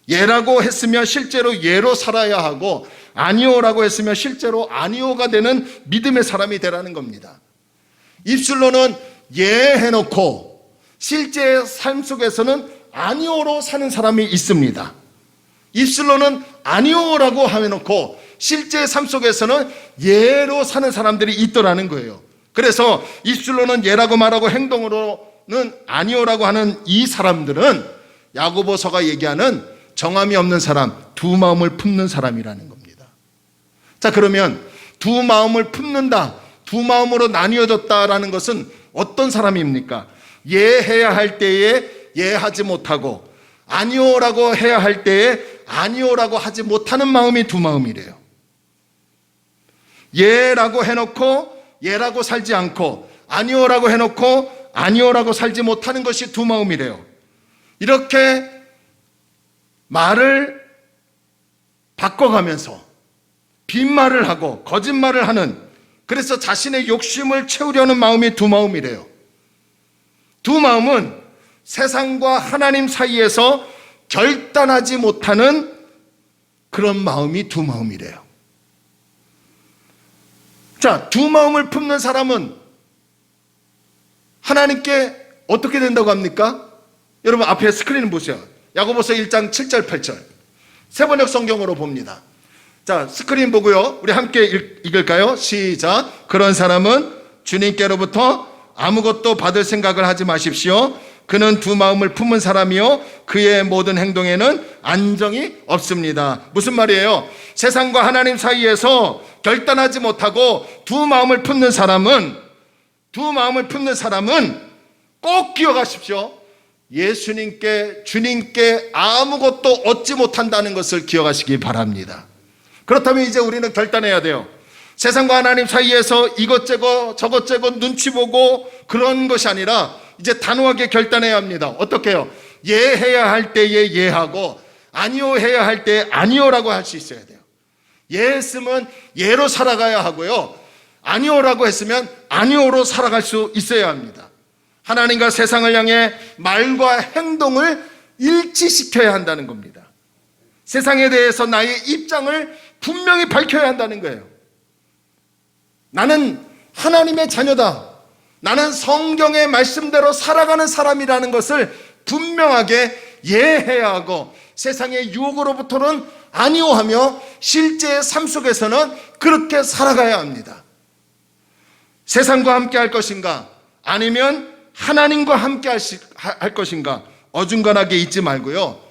예라고 했으면 실제로 예로 살아야 하고, 아니오라고 했으면 실제로 아니오가 되는 믿음의 사람이 되라는 겁니다. 입술로는 예 해놓고 실제 삶 속에서는 아니오로 사는 사람이 있습니다. 입술로는 아니오라고 해놓고 실제 삶 속에서는 예로 사는 사람들이 있더라는 거예요. 그래서 입술로는 예라고 말하고 행동으로는 아니오라고 하는 이 사람들은 야고보서가 얘기하는 정함이 없는 사람, 두 마음을 품는 사람이라는 겁니다. 자, 그러면 두 마음을 품는다, 두 마음으로 나뉘어졌다라는 것은 어떤 사람입니까? 예해야 할 때에 예하지 못하고 아니오라고 해야 할 때에 아니오라고 하지 못하는 마음이 두 마음이래요. 예라고 해놓고 예라고 살지 않고 아니오라고 해놓고 아니오라고 살지 못하는 것이 두 마음이래요. 이렇게 말을 바꿔가면서 빈말을 하고 거짓말을 하는, 그래서 자신의 욕심을 채우려는 마음이 두 마음이래요. 두 마음은 세상과 하나님 사이에서 결단하지 못하는 그런 마음이 두 마음이래요. 자, 두 마음을 품는 사람은 하나님께 어떻게 된다고 합니까? 여러분 앞에 스크린 보세요. 야고보서 1장 7절 8절 세번역 성경으로 봅니다. 자, 스크린 보고요, 우리 함께 읽을까요? 시작. 그런 사람은 주님께로부터 아무것도 받을 생각을 하지 마십시오. 그는 두 마음을 품은 사람이요 그의 모든 행동에는 안정이 없습니다. 무슨 말이에요? 세상과 하나님 사이에서 결단하지 못하고 두 마음을 품는 사람은 꼭 기억하십시오. 예수님께, 주님께 아무것도 얻지 못한다는 것을 기억하시기 바랍니다. 그렇다면 이제 우리는 결단해야 돼요. 세상과 하나님 사이에서 이것저것 저것저것 눈치 보고 그런 것이 아니라 이제 단호하게 결단해야 합니다. 어떻게 해요? 예해야 할 때에 예하고 아니오 해야 할 때 아니오라고 할 수 있어야 돼요. 예했으면 예로 살아가야 하고요, 아니오라고 했으면 아니오로 살아갈 수 있어야 합니다. 하나님과 세상을 향해 말과 행동을 일치시켜야 한다는 겁니다. 세상에 대해서 나의 입장을 분명히 밝혀야 한다는 거예요. 나는 하나님의 자녀다, 나는 성경의 말씀대로 살아가는 사람이라는 것을 분명하게 예해야 하고, 세상의 유혹으로부터는 아니오하며 실제의 삶 속에서는 그렇게 살아가야 합니다. 세상과 함께 할 것인가 아니면 하나님과 함께 할 것인가 어중간하게 있지 말고요,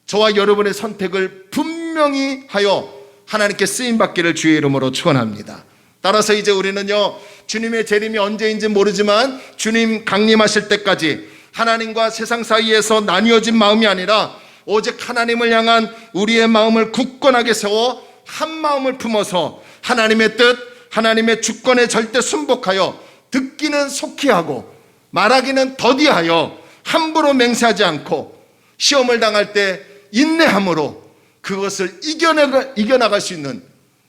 저와 여러분의 선택을 분명히 하여 하나님께 쓰임받기를 주의 이름으로 축원합니다. 따라서 이제 우리는요, 주님의 재림이 언제인지 모르지만 주님 강림하실 때까지 하나님과 세상 사이에서 나뉘어진 마음이 아니라 오직 하나님을 향한 우리의 마음을 굳건하게 세워 한 마음을 품어서 하나님의 뜻, 하나님의 주권에 절대 순복하여 듣기는 속히 하고 말하기는 더디하여 함부로 맹세하지 않고 시험을 당할 때 인내함으로 그것을 이겨나갈 수 있는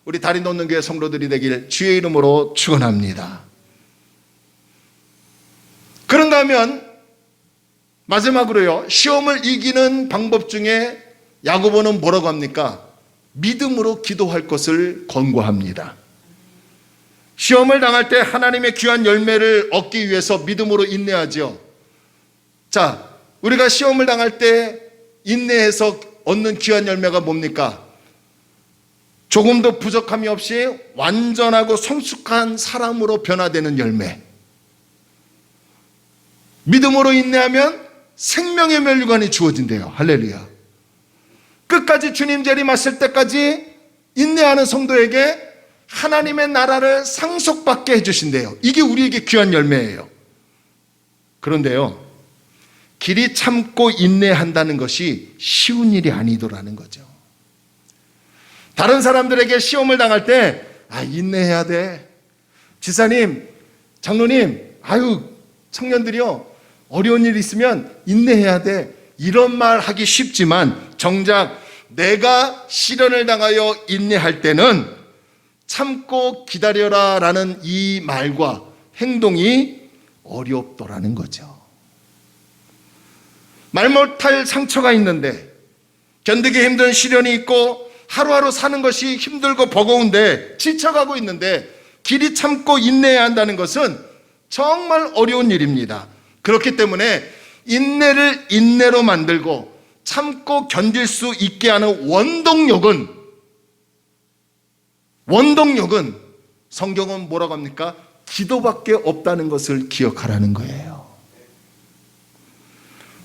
우리 다리 놓는 교회 성도들이 되길 주의 이름으로 축원합니다. 그런가 하면 마지막으로요, 시험을 이기는 방법 중에 야고보는 뭐라고 합니까? 믿음으로 기도할 것을 권고합니다. 시험을 당할 때 하나님의 귀한 열매를 얻기 위해서 믿음으로 인내하죠. 자, 우리가 시험을 당할 때 인내해서 얻는 귀한 열매가 뭡니까? 조금도 부족함이 없이 완전하고 성숙한 사람으로 변화되는 열매. 믿음으로 인내하면 생명의 멸류관이 주어진대요. 할렐루야. 끝까지 주님 재림하실 때까지 인내하는 성도에게 하나님의 나라를 상속받게 해주신대요. 이게 우리에게 귀한 열매예요. 그런데요, 길이 참고 인내한다는 것이 쉬운 일이 아니더라는 거죠. 다른 사람들에게 시험을 당할 때 인내해야 돼. 지사님, 장로님, 청년들이요, 어려운 일 있으면 인내해야 돼. 이런 말 하기 쉽지만 정작 내가 시련을 당하여 인내할 때는 참고 기다려라 라는 이 말과 행동이 어렵더라는 거죠. 말 못할 상처가 있는데, 견디기 힘든 시련이 있고 하루하루 사는 것이 힘들고 버거운데 지쳐가고 있는데 길이 참고 인내해야 한다는 것은 정말 어려운 일입니다. 그렇기 때문에 인내를 인내로 만들고 참고 견딜 수 있게 하는 원동력은 성경은 뭐라고 합니까? 기도밖에 없다는 것을 기억하라는 거예요.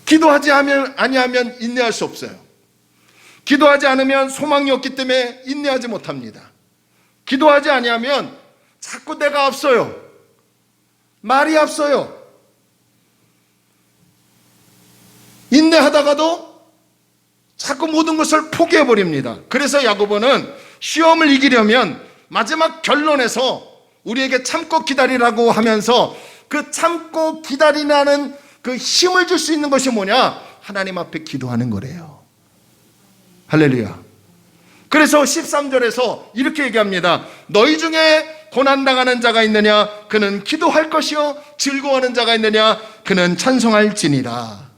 기도하지 아니하면 인내할 수 없어요. 기도하지 않으면 소망이 없기 때문에 인내하지 못합니다. 기도하지 아니하면 자꾸 내가 앞서요. 말이 앞서요. 인내하다가도 자꾸 모든 것을 포기해버립니다. 그래서 야고보는 시험을 이기려면 마지막 결론에서 우리에게 참고 기다리라고 하면서 그 참고 기다리라는 그 힘을 줄 수 있는 것이 뭐냐? 하나님 앞에 기도하는 거래요. 할렐루야. 그래서 13절에서 이렇게 얘기합니다. 너희 중에 고난당하는 자가 있느냐? 그는 기도할 것이요. 즐거워하는 자가 있느냐? 그는 찬송할지니라.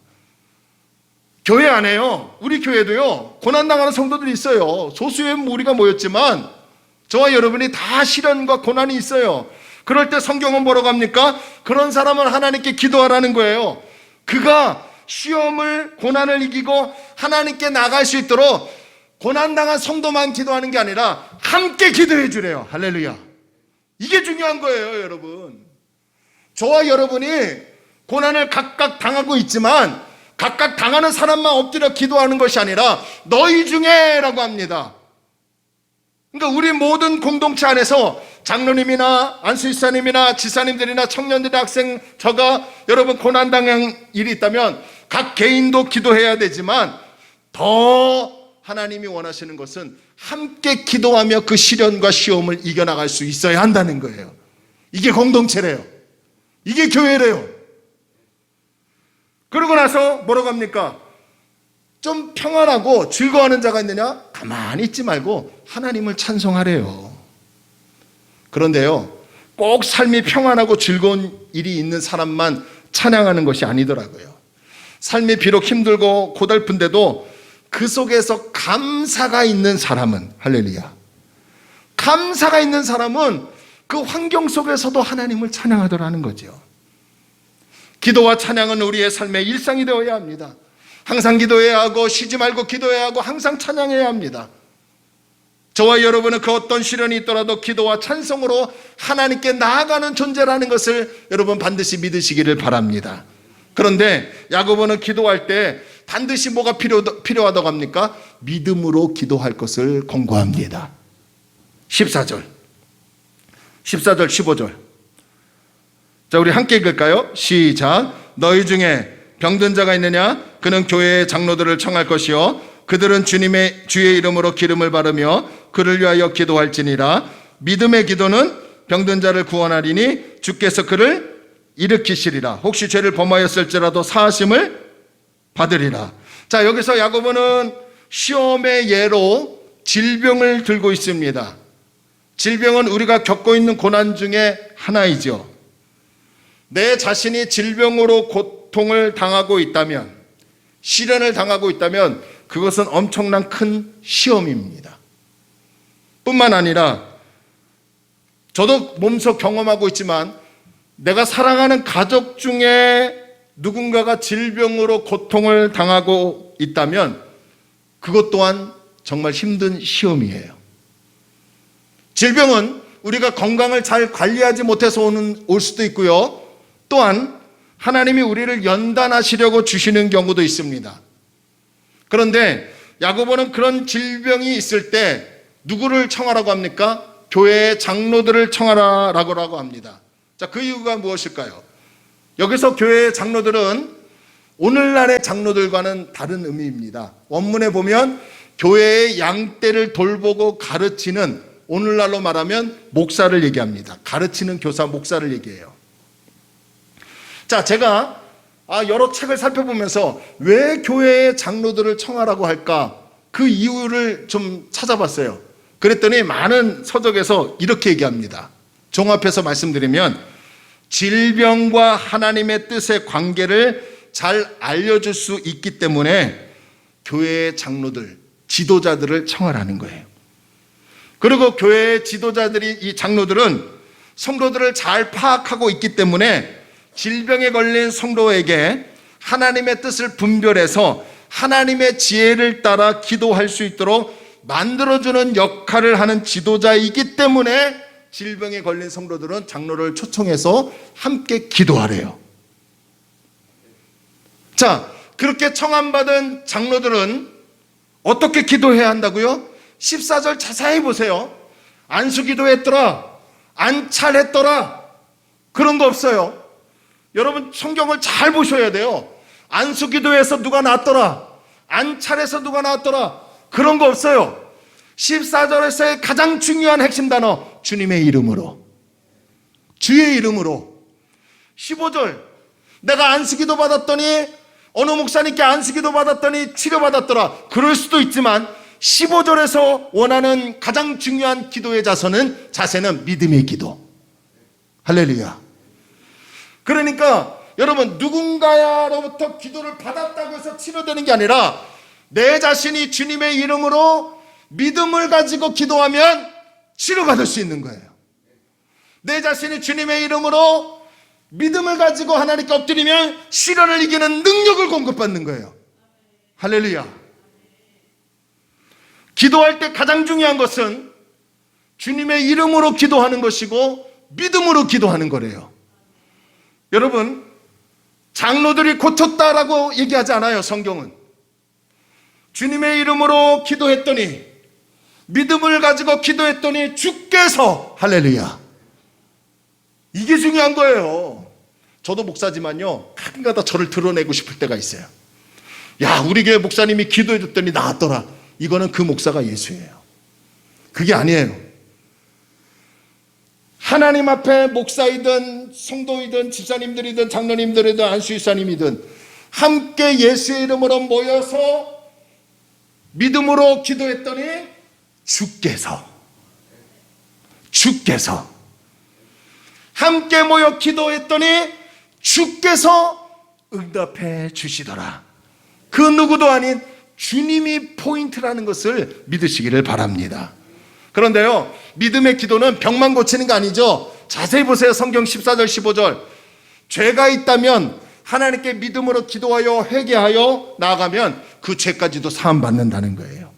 교회 안에요, 우리 교회도요, 고난당하는 성도들이 있어요. 소수의 무리가 모였지만 저와 여러분이 다 시련과 고난이 있어요. 그럴 때 성경은 뭐라고 합니까? 그런 사람은 하나님께 기도하라는 거예요. 그가 시험을, 고난을 이기고 하나님께 나갈 수 있도록 고난당한 성도만 기도하는 게 아니라 함께 기도해 주래요. 할렐루야. 이게 중요한 거예요, 여러분. 저와 여러분이 고난을 각각 당하고 있지만 각각 당하는 사람만 엎드려 기도하는 것이 아니라 너희 중에 라고 합니다. 그러니까 우리 모든 공동체 안에서 장로님이나 안수집사님이나 지사님들이나 청년들이나 학생, 저가 여러분 고난당한 일이 있다면 각 개인도 기도해야 되지만 더 하나님이 원하시는 것은 함께 기도하며 그 시련과 시험을 이겨나갈 수 있어야 한다는 거예요. 이게 공동체래요. 이게 교회래요. 그러고 나서 뭐라고 합니까? 좀 평안하고 즐거워하는 자가 있느냐? 가만히 있지 말고 하나님을 찬송하래요. 그런데요, 꼭 삶이 평안하고 즐거운 일이 있는 사람만 찬양하는 것이 아니더라고요. 삶이 비록 힘들고 고달픈데도 그 속에서 감사가 있는 사람은, 할렐루야, 감사가 있는 사람은 그 환경 속에서도 하나님을 찬양하더라는 거죠. 기도와 찬양은 우리의 삶의 일상이 되어야 합니다. 항상 기도해야 하고 쉬지 말고 기도해야 하고 항상 찬양해야 합니다. 저와 여러분은 그 어떤 시련이 있더라도 기도와 찬송으로 하나님께 나아가는 존재라는 것을 여러분 반드시 믿으시기를 바랍니다. 그런데 야고보는 기도할 때 반드시 뭐가 필요하다고 합니까? 믿음으로 기도할 것을 권고합니다. 14절, 15절. 자, 우리 함께 읽을까요? 시작. 너희 중에 병든 자가 있느냐? 그는 교회의 장로들을 청할 것이요, 그들은 주의 이름으로 기름을 바르며 그를 위하여 기도할지니라. 믿음의 기도는 병든 자를 구원하리니 주께서 그를 일으키시리라. 혹시 죄를 범하였을지라도 사하심을 받으리라. 자, 여기서 야고보는 시험의 예로 질병을 들고 있습니다. 질병은 우리가 겪고 있는 고난 중에 하나이죠. 내 자신이 질병으로 고통을 당하고 있다면, 시련을 당하고 있다면 그것은 엄청난 큰 시험입니다. 뿐만 아니라 저도 몸소 경험하고 있지만 내가 사랑하는 가족 중에 누군가가 질병으로 고통을 당하고 있다면 그것 또한 정말 힘든 시험이에요. 질병은 우리가 건강을 잘 관리하지 못해서 올 수도 있고요. 또한 하나님이 우리를 연단하시려고 주시는 경우도 있습니다. 그런데 야고보는 그런 질병이 있을 때 누구를 청하라고 합니까? 교회의 장로들을 청하라고 합니다. 자, 그 이유가 무엇일까요? 여기서 교회의 장로들은 오늘날의 장로들과는 다른 의미입니다. 원문에 보면 교회의 양떼를 돌보고 가르치는, 오늘날로 말하면 목사를 얘기합니다. 가르치는 교사, 목사를 얘기해요. 자, 제가 여러 책을 살펴보면서 왜 교회의 장로들을 청하라고 할까? 그 이유를 좀 찾아봤어요. 그랬더니 많은 서적에서 이렇게 얘기합니다. 종합해서 말씀드리면 질병과 하나님의 뜻의 관계를 잘 알려줄 수 있기 때문에 교회의 장로들, 지도자들을 청하라는 거예요. 그리고 교회의 지도자들이, 이 장로들은 성도들을 잘 파악하고 있기 때문에 질병에 걸린 성도에게 하나님의 뜻을 분별해서 하나님의 지혜를 따라 기도할 수 있도록 만들어주는 역할을 하는 지도자이기 때문에 질병에 걸린 성도들은 장로를 초청해서 함께 기도하래요. 자, 그렇게 청함받은 장로들은 어떻게 기도해야 한다고요? 14절 자세히 보세요. 안수기도 했더라, 안찰했더라, 그런 거 없어요. 여러분 성경을 잘 보셔야 돼요. 안수기도에서 누가 나왔더라, 안찰에서 누가 나왔더라, 그런 거 없어요. 14절에서의 가장 중요한 핵심 단어, 주님의 이름으로, 주의 이름으로. 15절, 내가 안수기도 받았더니, 어느 목사님께 안수기도 받았더니 치료받았더라, 그럴 수도 있지만 15절에서 원하는 가장 중요한 기도의 자세는 믿음의 기도. 할렐루야. 그러니까 여러분, 누군가로부터 기도를 받았다고 해서 치료되는 게 아니라 내 자신이 주님의 이름으로 믿음을 가지고 기도하면 치료받을 수 있는 거예요. 내 자신이 주님의 이름으로 믿음을 가지고 하나님께 엎드리면 시련을 이기는 능력을 공급받는 거예요. 할렐루야. 기도할 때 가장 중요한 것은 주님의 이름으로 기도하는 것이고 믿음으로 기도하는 거래요. 여러분, 장로들이 고쳤다라고 얘기하지 않아요. 성경은 주님의 이름으로 기도했더니, 믿음을 가지고 기도했더니 주께서, 할렐루야, 이게 중요한 거예요. 저도 목사지만요, 가끔가다 저를 드러내고 싶을 때가 있어요. 야, 우리 교회 목사님이 기도해 줬더니 나았더라. 이거는 그 목사가 예수예요. 그게 아니에요. 하나님 앞에 목사이든 성도이든 집사님들이든 장로님들이든 안수일사님이든 함께 예수의 이름으로 모여서 믿음으로 기도했더니 주께서 함께 모여 기도했더니 주께서 응답해 주시더라. 그 누구도 아닌 주님이 포인트라는 것을 믿으시기를 바랍니다. 그런데요, 믿음의 기도는 병만 고치는 거 아니죠. 자세히 보세요. 성경 14절 15절. 죄가 있다면 하나님께 믿음으로 기도하여 회개하여 나아가면 그 죄까지도 사함받는다는 거예요.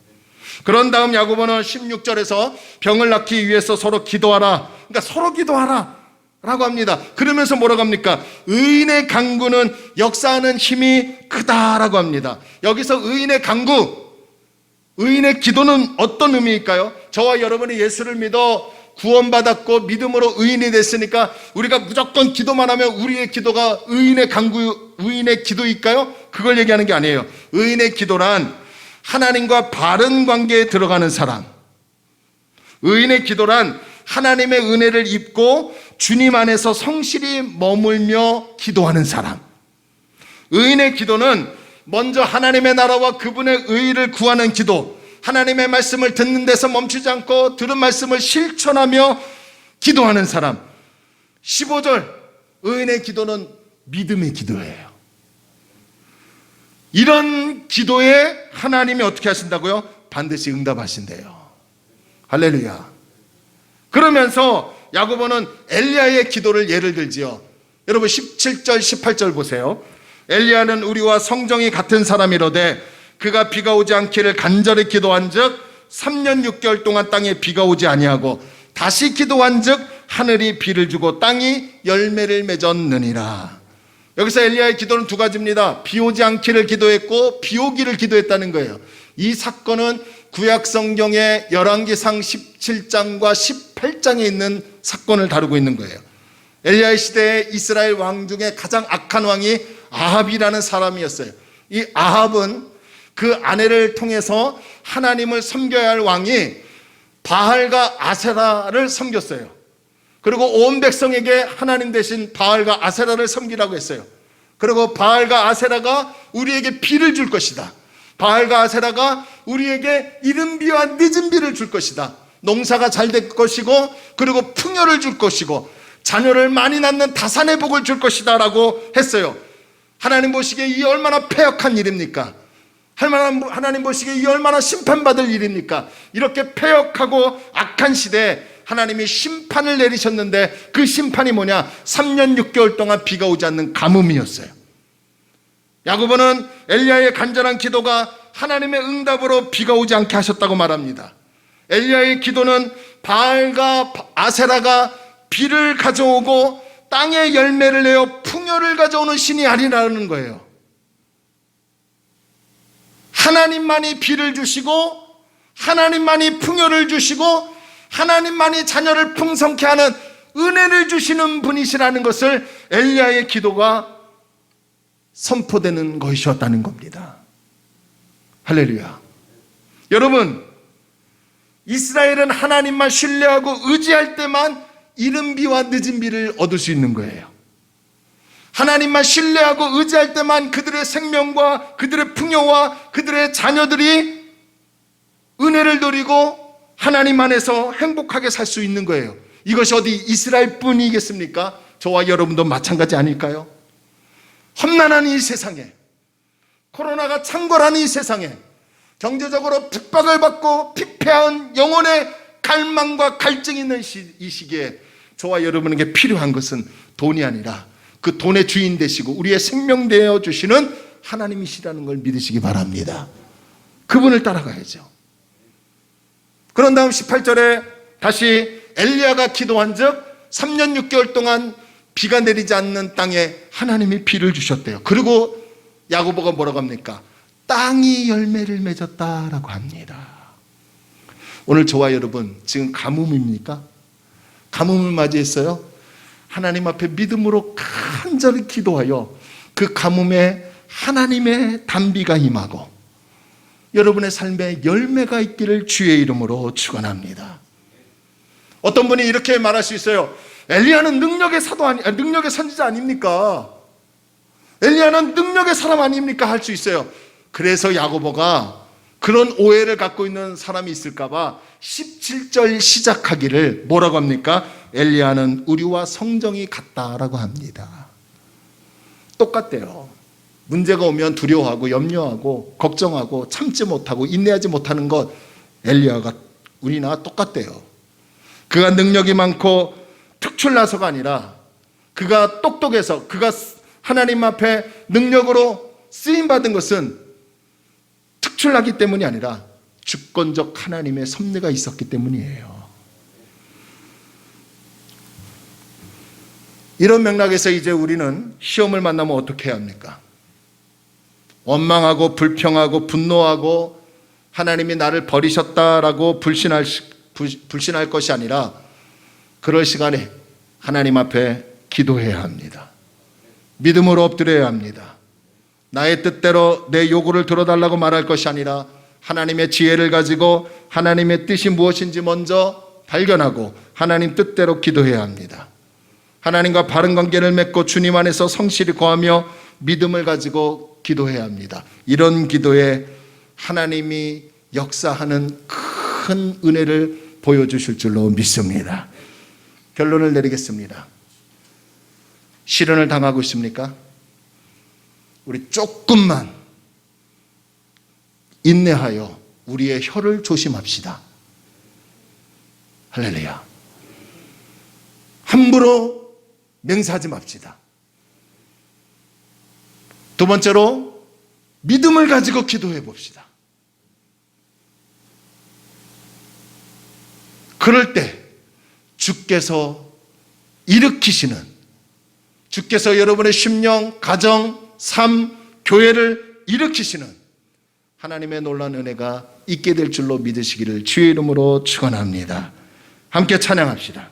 그런 다음 야고보는 16절에서 병을 낫기 위해서 서로 기도하라, 그러니까 서로 기도하라 라고 합니다. 그러면서 뭐라고 합니까? 의인의 간구는 역사하는 힘이 크다라고 합니다. 여기서 의인의 간구, 의인의 기도는 어떤 의미일까요? 저와 여러분이 예수를 믿어 구원받았고 믿음으로 의인이 됐으니까 우리가 무조건 기도만 하면 우리의 기도가 의인의 간구, 의인의 기도일까요? 그걸 얘기하는 게 아니에요. 의인의 기도란 하나님과 바른 관계에 들어가는 사람, 의인의 기도란 하나님의 은혜를 입고 주님 안에서 성실히 머물며 기도하는 사람. 의인의 기도는 먼저 하나님의 나라와 그분의 의의를 구하는 기도, 하나님의 말씀을 듣는 데서 멈추지 않고 들은 말씀을 실천하며 기도하는 사람. 15절, 의인의 기도는 믿음의 기도예요. 이런 기도에 하나님이 어떻게 하신다고요? 반드시 응답하신대요. 할렐루야. 그러면서 야고보는 엘리야의 기도를 예를 들지요. 여러분 17절 18절 보세요. 엘리야는 우리와 성정이 같은 사람이로되 그가 비가 오지 않기를 간절히 기도한즉 3년 6개월 동안 땅에 비가 오지 아니하고 다시 기도한즉 하늘이 비를 주고 땅이 열매를 맺었느니라. 여기서 엘리야의 기도는 두 가지입니다. 비 오지 않기를 기도했고 비 오기를 기도했다는 거예요. 이 사건은 구약 성경의 열왕기상 17장과 18장에 있는 사건을 다루고 있는 거예요. 엘리야의 시대에 이스라엘 왕 중에 가장 악한 왕이 아합이라는 사람이었어요. 이 아합은 그 아내를 통해서 하나님을 섬겨야 할 왕이 바알과 아세라를 섬겼어요. 그리고 온 백성에게 하나님 대신 바알과 아세라를 섬기라고 했어요. 그리고 바알과 아세라가 우리에게 비를 줄 것이다. 바알과 아세라가 우리에게 이른 비와 늦은 비를 줄 것이다. 농사가 잘 될 것이고 그리고 풍요를 줄 것이고 자녀를 많이 낳는 다산의 복을 줄 것이다 라고 했어요. 하나님 보시기에 이 얼마나 패역한 일입니까? 하나님 보시기에 이 얼마나 심판받을 일입니까? 이렇게 패역하고 악한 시대에 하나님이 심판을 내리셨는데 그 심판이 뭐냐? 3년 6개월 동안 비가 오지 않는 가뭄이었어요. 야고보는 엘리야의 간절한 기도가 하나님의 응답으로 비가 오지 않게 하셨다고 말합니다. 엘리야의 기도는 바알과 아세라가 비를 가져오고 땅에 열매를 내어 풍요를 가져오는 신이 아니라는 거예요. 하나님만이 비를 주시고 하나님만이 풍요를 주시고 하나님만이 자녀를 풍성케 하는 은혜를 주시는 분이시라는 것을 엘리야의 기도가 선포되는 것이었다는 겁니다. 할렐루야. 여러분, 이스라엘은 하나님만 신뢰하고 의지할 때만 이른 비와 늦은 비를 얻을 수 있는 거예요. 하나님만 신뢰하고 의지할 때만 그들의 생명과 그들의 풍요와 그들의 자녀들이 은혜를 누리고 하나님 안에서 행복하게 살 수 있는 거예요. 이것이 어디 이스라엘 뿐이겠습니까? 저와 여러분도 마찬가지 아닐까요? 험난한 이 세상에, 코로나가 창궐하는 이 세상에, 경제적으로 핍박을 받고 피폐한 영혼의 갈망과 갈증이 있는 이 시기에 저와 여러분에게 필요한 것은 돈이 아니라 그 돈의 주인 되시고 우리의 생명 되어 주시는 하나님이시라는 걸 믿으시기 바랍니다. 그분을 따라가야죠. 그런 다음 18절에 다시 엘리야가 기도한 즉 3년 6개월 동안 비가 내리지 않는 땅에 하나님이 비를 주셨대요. 그리고 야고보가 뭐라고 합니까? 땅이 열매를 맺었다라고 합니다. 오늘 저와 여러분 지금 가뭄입니까? 가뭄을 맞이했어요? 하나님 앞에 믿음으로 간절히 기도하여 그 가뭄에 하나님의 단비가 임하고 여러분의 삶에 열매가 있기를 주의 이름으로 축원합니다. 어떤 분이 이렇게 말할 수 있어요. 엘리야는 능력의 능력의 선지자 아닙니까? 엘리야는 능력의 사람 아닙니까? 할 수 있어요. 그래서 야고보가 그런 오해를 갖고 있는 사람이 있을까 봐 17절 시작하기를 뭐라고 합니까? 엘리야는 우리와 성정이 같다라고 합니다. 똑같대요. 문제가 오면 두려워하고 염려하고 걱정하고 참지 못하고 인내하지 못하는 것 엘리야가 우리나 똑같대요. 그가 능력이 많고 특출나서가 아니라 그가 똑똑해서 그가 하나님 앞에 능력으로 쓰임받은 것은 특출나기 때문이 아니라 주권적 하나님의 섭리가 있었기 때문이에요. 이런 맥락에서 이제 우리는 시험을 만나면 어떻게 해야 합니까? 원망하고 불평하고 분노하고 하나님이 나를 버리셨다라고 불신할 것이 아니라 그럴 시간에 하나님 앞에 기도해야 합니다. 믿음으로 엎드려야 합니다. 나의 뜻대로 내 요구를 들어달라고 말할 것이 아니라 하나님의 지혜를 가지고 하나님의 뜻이 무엇인지 먼저 발견하고 하나님 뜻대로 기도해야 합니다. 하나님과 바른 관계를 맺고 주님 안에서 성실히 거하며 믿음을 가지고 기도해야 합니다. 이런 기도에 하나님이 역사하는 큰 은혜를 보여주실 줄로 믿습니다. 결론을 내리겠습니다. 시련을 당하고 있습니까? 우리 조금만 인내하여 우리의 혀를 조심합시다. 할렐루야. 함부로 맹세하지 맙시다. 두 번째로 믿음을 가지고 기도해 봅시다. 그럴 때 주께서 일으키시는, 주께서 여러분의 심령, 가정, 삶, 교회를 일으키시는 하나님의 놀라운 은혜가 있게 될 줄로 믿으시기를 주의 이름으로 축원합니다. 함께 찬양합시다.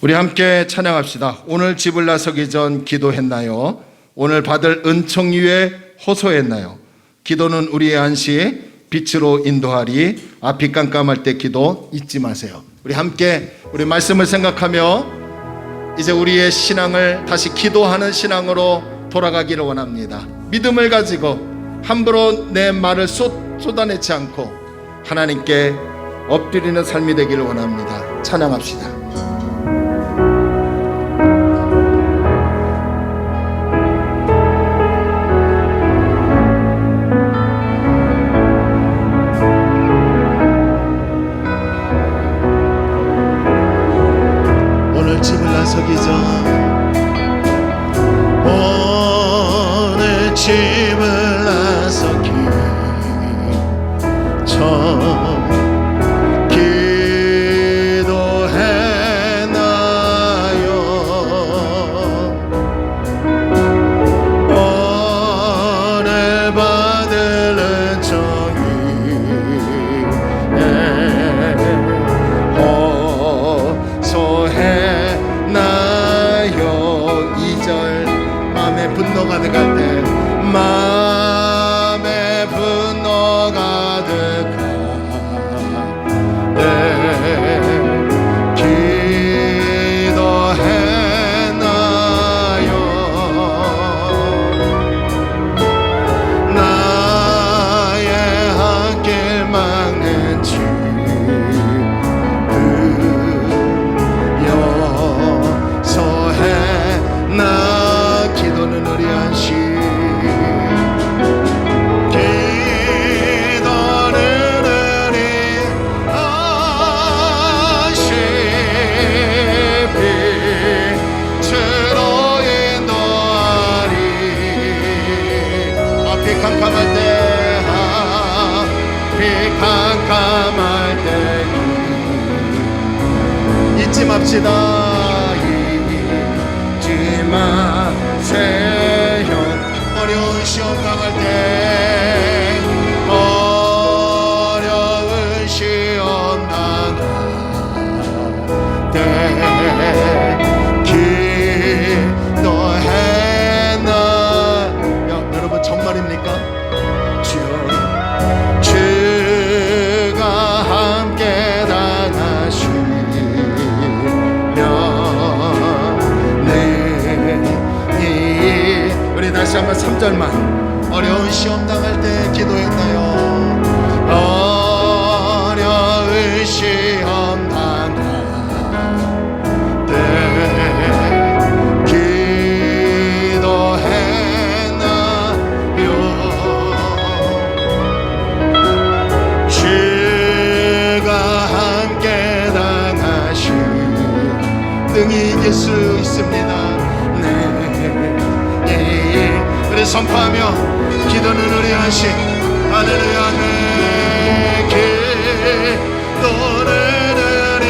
우리 함께 찬양합시다. 오늘 집을 나서기 전 기도했나요? 오늘 받을 은총 위에 호소했나요? 기도는 우리의 안시, 빛으로 인도하리. 앞이 깜깜할 때 기도 잊지 마세요. 우리 함께 우리 말씀을 생각하며 이제 우리의 신앙을 다시 기도하는 신앙으로 돌아가기를 원합니다. 믿음을 가지고 함부로 내 말을 쏟아내지 않고 하나님께 엎드리는 삶이 되기를 원합니다. 찬양합시다. 오늘 집을 나서기 전, 오늘 집을 나서기 전 기도했나요? 오늘 받을 은총 위에 호소했나요? 2절 마음에 분노 가득할 때, 마음에 분노 가득할 때 기도했나요? 나의 앞길 막는 지금 용서했나? 기도는 우리 안식, 기도는 우리 안식, 빛으로 인도하리. 앞이 캄캄할 때, 앞이 캄캄할 때 잊지 맙시다. 잊지 마세요. 어려운 시험 당할 때, 어려운 시험 당할 때 기도했나? 여러분 정말입니까? 주가 함께 당하시면 우리 다시 한번 3절만. 어려운 시험 당할 때 기도했나요? 어려운 시험 당할 때 기도했나요? 주가 함께 당하시 능히 이길 수 있습니다. 우리 선포하며 기도는 우리 안식. 할렐루야. 내 기도는 우리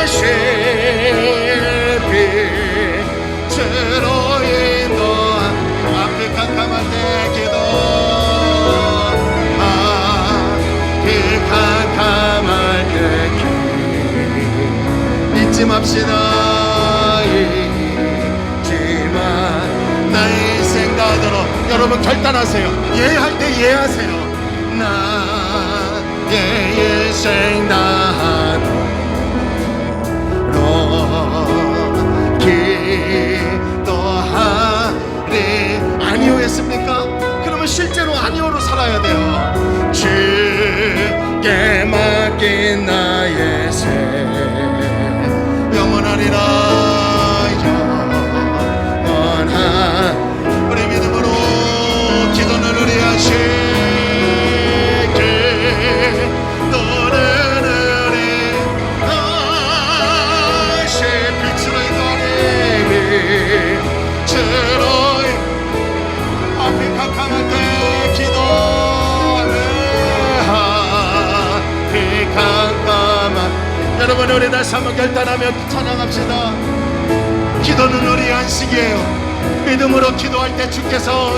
안식, 빛으로 인도한 앞이 캄캄할 때 기도, 앞이 캄캄할 때 기도 잊지 맙시다. 나의 생각으로 여러분 결단하세요. 예할 때 예하세요. 나의 생각으로 여러분, 우리 다시 한번 결단하며 찬양합시다. 기도는 우리 안식이에요. 믿음으로 기도할 때 주께서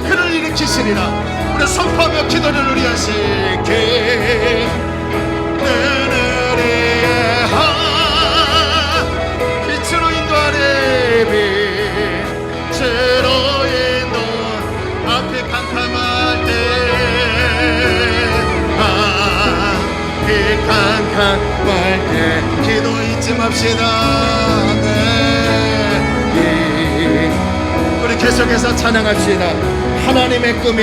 그를 일으키시리라. 우리 선포하며 기도는 우리 안식. 빛으로 인도하네. 빛으로 인도 앞이 캄캄할 때 앞이 캄캄할 때 기도 잊지 맙시다. 네. 우리 계속해서 찬양합시다. 하나님의 꿈이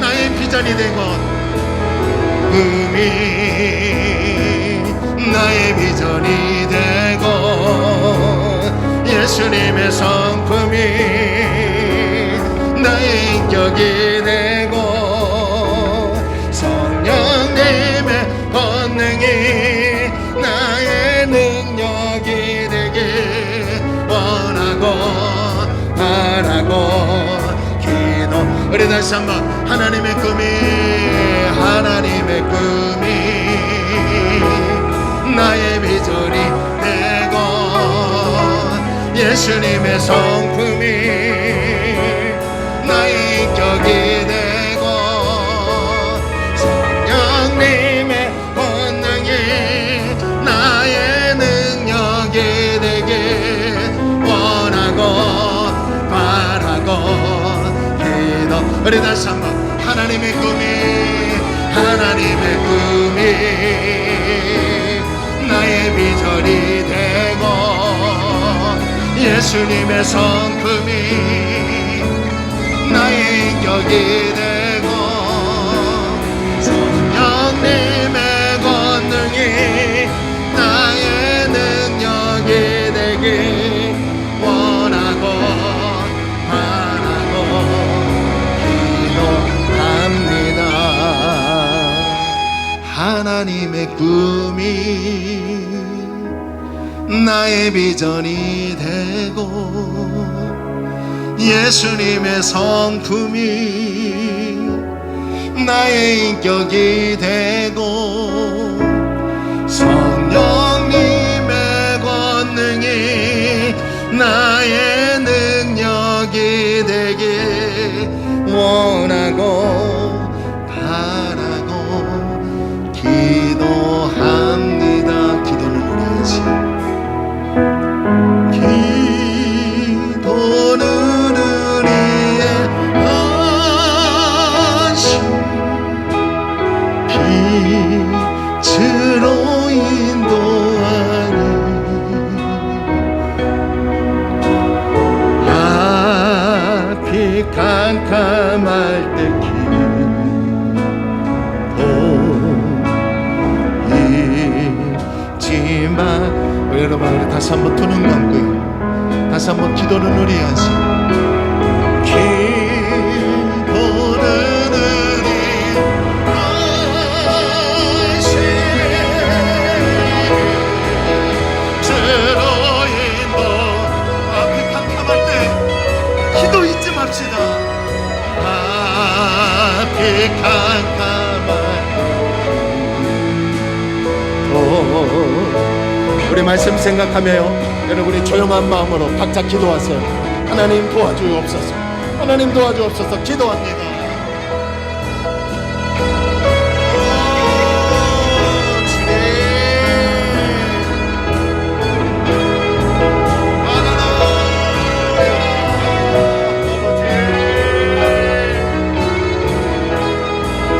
나의 비전이 되고 꿈이 나의 비전이 되고 예수님의 성품이 나의 인격이 되고 성령님의 권능이 나의 능력이 되길 원하고 바라고 기도. 우리 다시 한번 하나님의 꿈이 나의 비전이 되고 예수님의 성품이 나의 인격이 되고 성령님의 권능이 나의 능력이 되길 원하고 바라고 기도. 우리 다시 한번 하나님의 꿈이 나의 비전이 되고 예수님의 성품이 나의 인격이 되고 성령님의 권능이 나의 능력이 되길 원하고 바라고 기도합니다. 하나님의 꿈이 나의 비전이 되고 예수님의 성품이 나의 인격이 되고 성령님의 권능이 나의 능력이 되길 원하고 바라고 기도합니다. 기도는 우리 안식. 기도는 우리의 안식. 빛으로 인도하니 앞이 캄캄할 때 여러분, 우리 다시 한번 두 눈 감고요. 다시 한번 기도는 우리 안식. 기도는 우리 안식. 주로 인도 앞이 캄캄할 때 기도 잊지 맙시다. 앞이 캄캄할 때 우리 말씀 생각하며요. 여러분이 조용한 마음으로 각자 기도하세요. 하나님 도와주옵소서. 하나님 도와주옵소서. 기도합니다.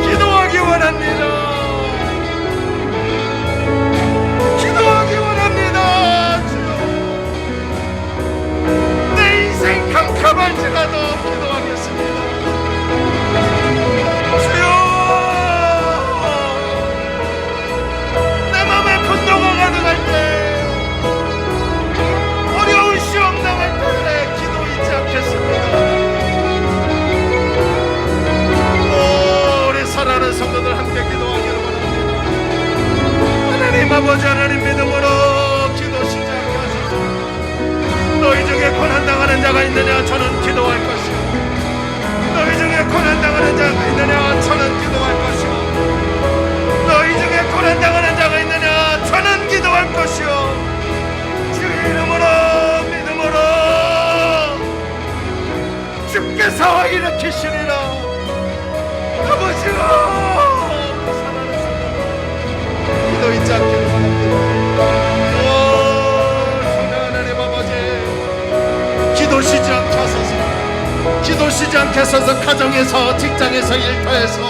기도하기 원합니다. 캄캄할지라도 기도하겠습니다. 주여, 내 맘에 분노가 가득할 때, 어려운 시험 당할 때 기도 잊지 않겠습니다. 우리 사랑하는 성도들 함께 기도하기를 원합니다. 하나님 아버지, 하나님 믿음으로 기도 시작하소서. 너희 중에 고난당하는 자가 있느냐? 저는 기도할 것이요. 너희 중에 고난당하는 자가 있느냐? 저는 기도할 것이요. 너희 중에 고난당하는 자가 있느냐? 저는 기도할 것이요. 용사와 일으키시리라. 아버지가 사랑하는 성도 기도 잊지 않기를 바랍니다. 성령 하나님 아버지, 기도 쉬지 않게 하소서. 기도 쉬지 않게 하소서. 가정에서, 직장에서, 일터에서,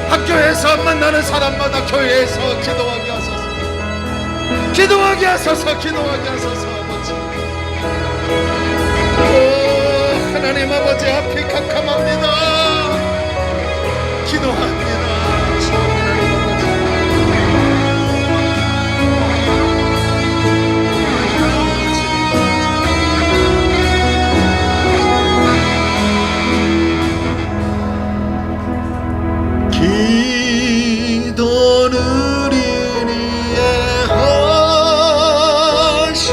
학교에서 만나는 사람마다 교회에서 기도하게 하소서. 기도하게 하소서. 기도하게 하소서. 아버지, 오 하나님 아버지 앞이 캄캄합니다. 기도합니다. 하나님 아버지, 기도는 이니에 하신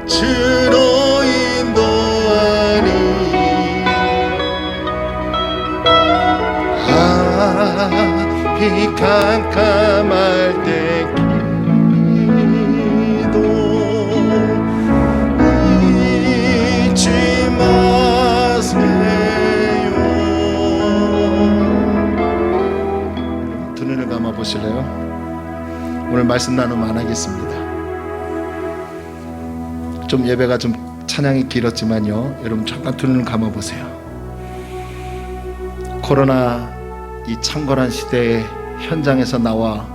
빛으로 인도하니 앞이 캄캄할 때 기도 잊지 마세요. 두 눈을 감아 보실래요? 오늘 말씀 나눔 안 하겠습니다. 좀 예배가 좀 찬양이 길었지만요, 여러분 잠깐 두 눈을 감아 보세요. 코로나 이 창궐한 시대의 현장에서 나와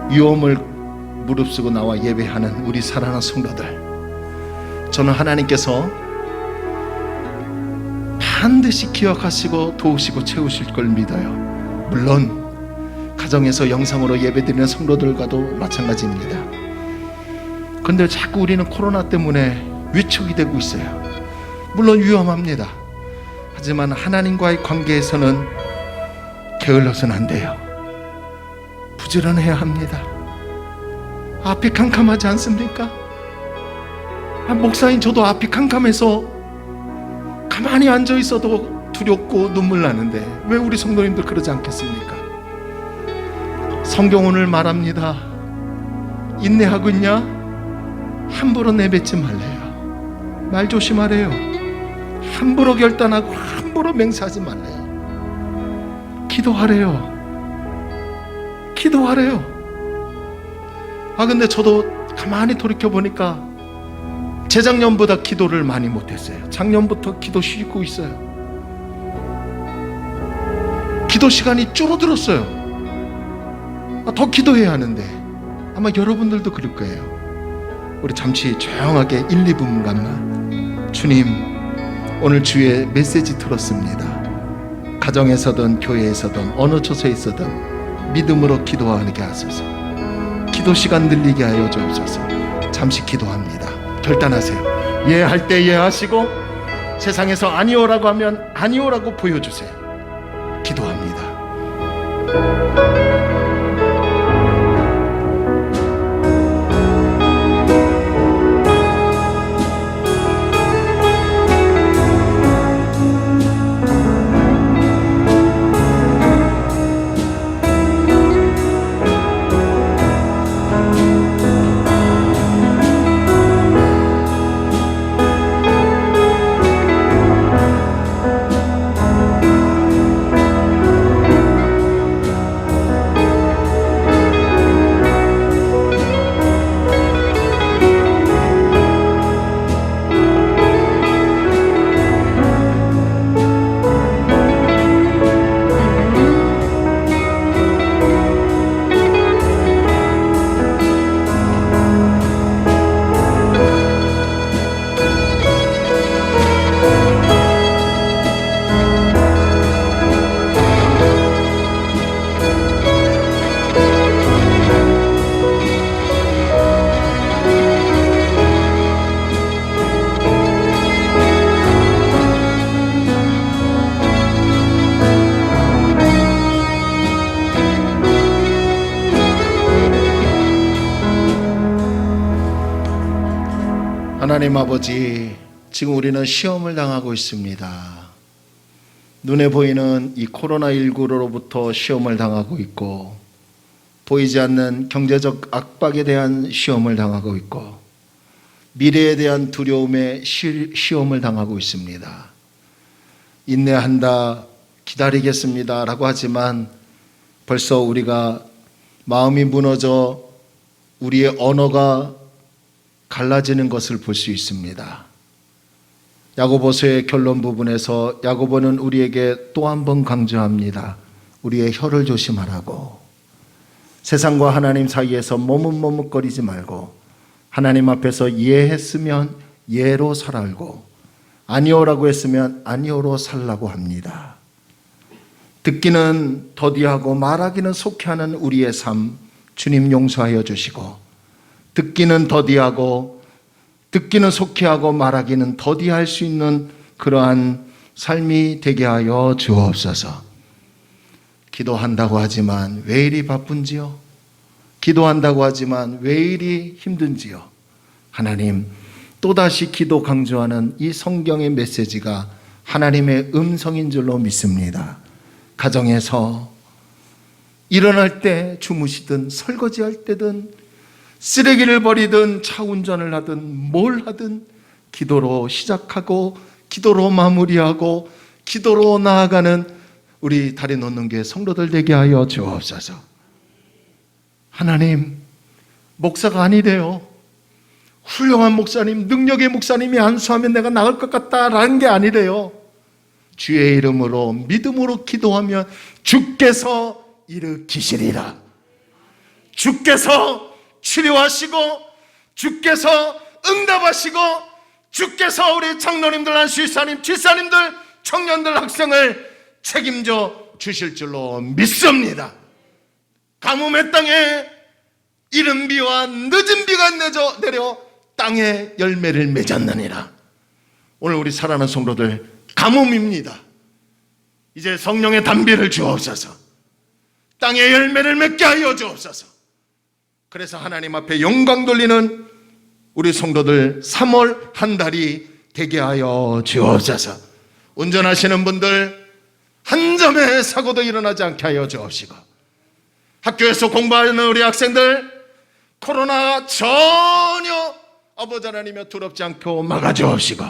위험을 무릅쓰고 나와 예배하는 우리 사랑하는 성도들, 저는 하나님께서 반드시 기억하시고 도우시고 채우실 걸 믿어요. 물론 가정에서 영상으로 예배드리는 성도들과도 마찬가지입니다. 그런데 자꾸 우리는 코로나 때문에 위축이 되고 있어요. 물론 위험합니다. 하지만 하나님과의 관계에서는 게을러서는 안 돼요. 부지런해야 합니다. 앞이 캄캄하지 않습니까? 목사인 저도 앞이 캄캄해서 가만히 앉아 있어도 두렵고 눈물 나는데 왜 우리 성도님들 그러지 않겠습니까? 성경 오늘 말합니다. 인내하고 있냐? 함부로 내뱉지 말래요. 말 조심하래요. 함부로 결단하고 함부로 맹세하지 말래요. 기도하래요. 기도하래요. 근데 저도 가만히 돌이켜 보니까 재작년보다 기도를 많이 못했어요. 작년부터 기도 쉬고 있어요. 기도 시간이 줄어들었어요. 더 기도해야 하는데 아마 여러분들도 그럴 거예요. 우리 잠시 조용하게 1, 2분간만 주님, 오늘 주의 메시지 들었습니다. 가정에서든 교회에서든 어느 처소에 있어든 믿음으로 기도하게 하소서. 기도 시간 늘리게 하여 주옵소서. 잠시 기도합니다. 결단하세요. 예 할 때 예 하시고, 세상에서 아니오라고 하면 아니오라고 보여주세요. 기도합니다. 하나님 아버지, 지금 우리는 시험을 당하고 있습니다. 눈에 보이는 이 코로나19로부터 시험을 당하고 있고, 보이지 않는 경제적 압박에 대한 시험을 당하고 있고, 미래에 대한 두려움에 시험을 당하고 있습니다. 인내한다, 기다리겠습니다 라고 하지만 벌써 우리가 마음이 무너져 우리의 언어가 갈라지는 것을 볼 수 있습니다. 야고보서의 결론 부분에서 야고보는 우리에게 또 한 번 강조합니다. 우리의 혀를 조심하라고. 세상과 하나님 사이에서 머뭇머뭇거리지 말고 하나님 앞에서 예했으면 예로 살아고 아니오라고 했으면 아니오로 살라고 합니다. 듣기는 더디하고 말하기는 속히 하는 우리의 삶 주님 용서하여 주시고, 듣기는 더디하고 듣기는 속히 하고 말하기는 더디할 수 있는 그러한 삶이 되게 하여 주옵소서. 기도한다고 하지만 왜 이리 바쁜지요? 기도한다고 하지만 왜 이리 힘든지요? 하나님, 또다시 기도 강조하는 이 성경의 메시지가 하나님의 음성인 줄로 믿습니다. 가정에서 일어날 때 주무시든 설거지할 때든 쓰레기를 버리든 차 운전을 하든 뭘 하든 기도로 시작하고 기도로 마무리하고 기도로 나아가는 우리 다리 놓는 교회 성도들 되게 하여 주옵소서. 하나님, 목사가 아니래요. 훌륭한 목사님, 능력의 목사님이 안수하면 내가 나을 것 같다라는 게 아니래요. 주의 이름으로 믿음으로 기도하면 주께서 일으키시리라. 주께서 치료하시고 주께서 응답하시고 주께서 우리 장로님들, 안수사님, 집사님들, 청년들, 학생을 책임져 주실 줄로 믿습니다. 가뭄의 땅에 이른 비와 늦은 비가 내려 땅에 열매를 맺었느니라. 오늘 우리 사랑하는 성도들, 가뭄입니다. 이제 성령의 단비를 주옵소서. 땅에 열매를 맺게 하여 주옵소서. 그래서 하나님 앞에 영광 돌리는 우리 성도들 3월 한 달이 되게 하여 주옵소서. 운전하시는 분들 한 점의 사고도 일어나지 않게 하여 주옵시고, 학교에서 공부하는 우리 학생들 코로나 전혀 아버지 하나님여 두렵지 않고 막아주옵시고,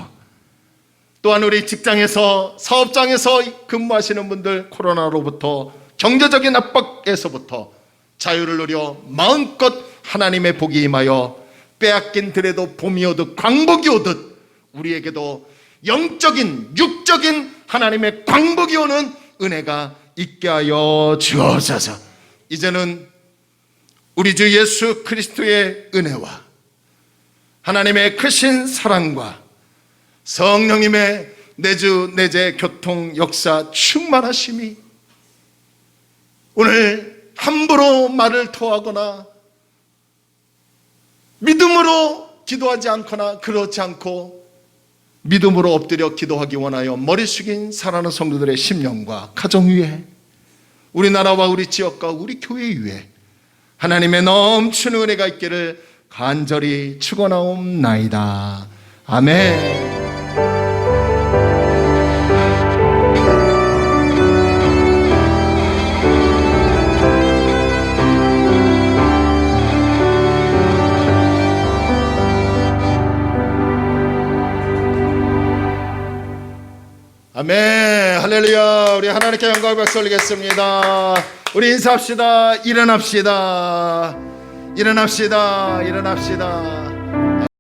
또한 우리 직장에서 사업장에서 근무하시는 분들 코로나로부터 경제적인 압박에서부터 자유를 누려 마음껏 하나님의 복이 임하여 빼앗긴 들에도 봄이 오듯 광복이 오듯 우리에게도 영적인 육적인 하나님의 광복이 오는 은혜가 있게 하여 주옵소서. 이제는 우리 주 예수 그리스도의 은혜와 하나님의 크신 사랑과 성령님의 내주 내재 교통 역사 충만하심이 오늘 함부로 말을 토하거나 믿음으로 기도하지 않거나 그렇지 않고 믿음으로 엎드려 기도하기 원하여 머리 숙인 사랑하는 성도들의 심령과 가정 위에, 우리나라와 우리 지역과 우리 교회 위에 하나님의 넘치는 은혜가 있기를 간절히 축원하옵나이다. 아멘. 아멘. 할렐루야. 우리 하나님께 영광을 박수 올리겠습니다. 우리 인사합시다. 일어납시다. 일어납시다. 일어납시다.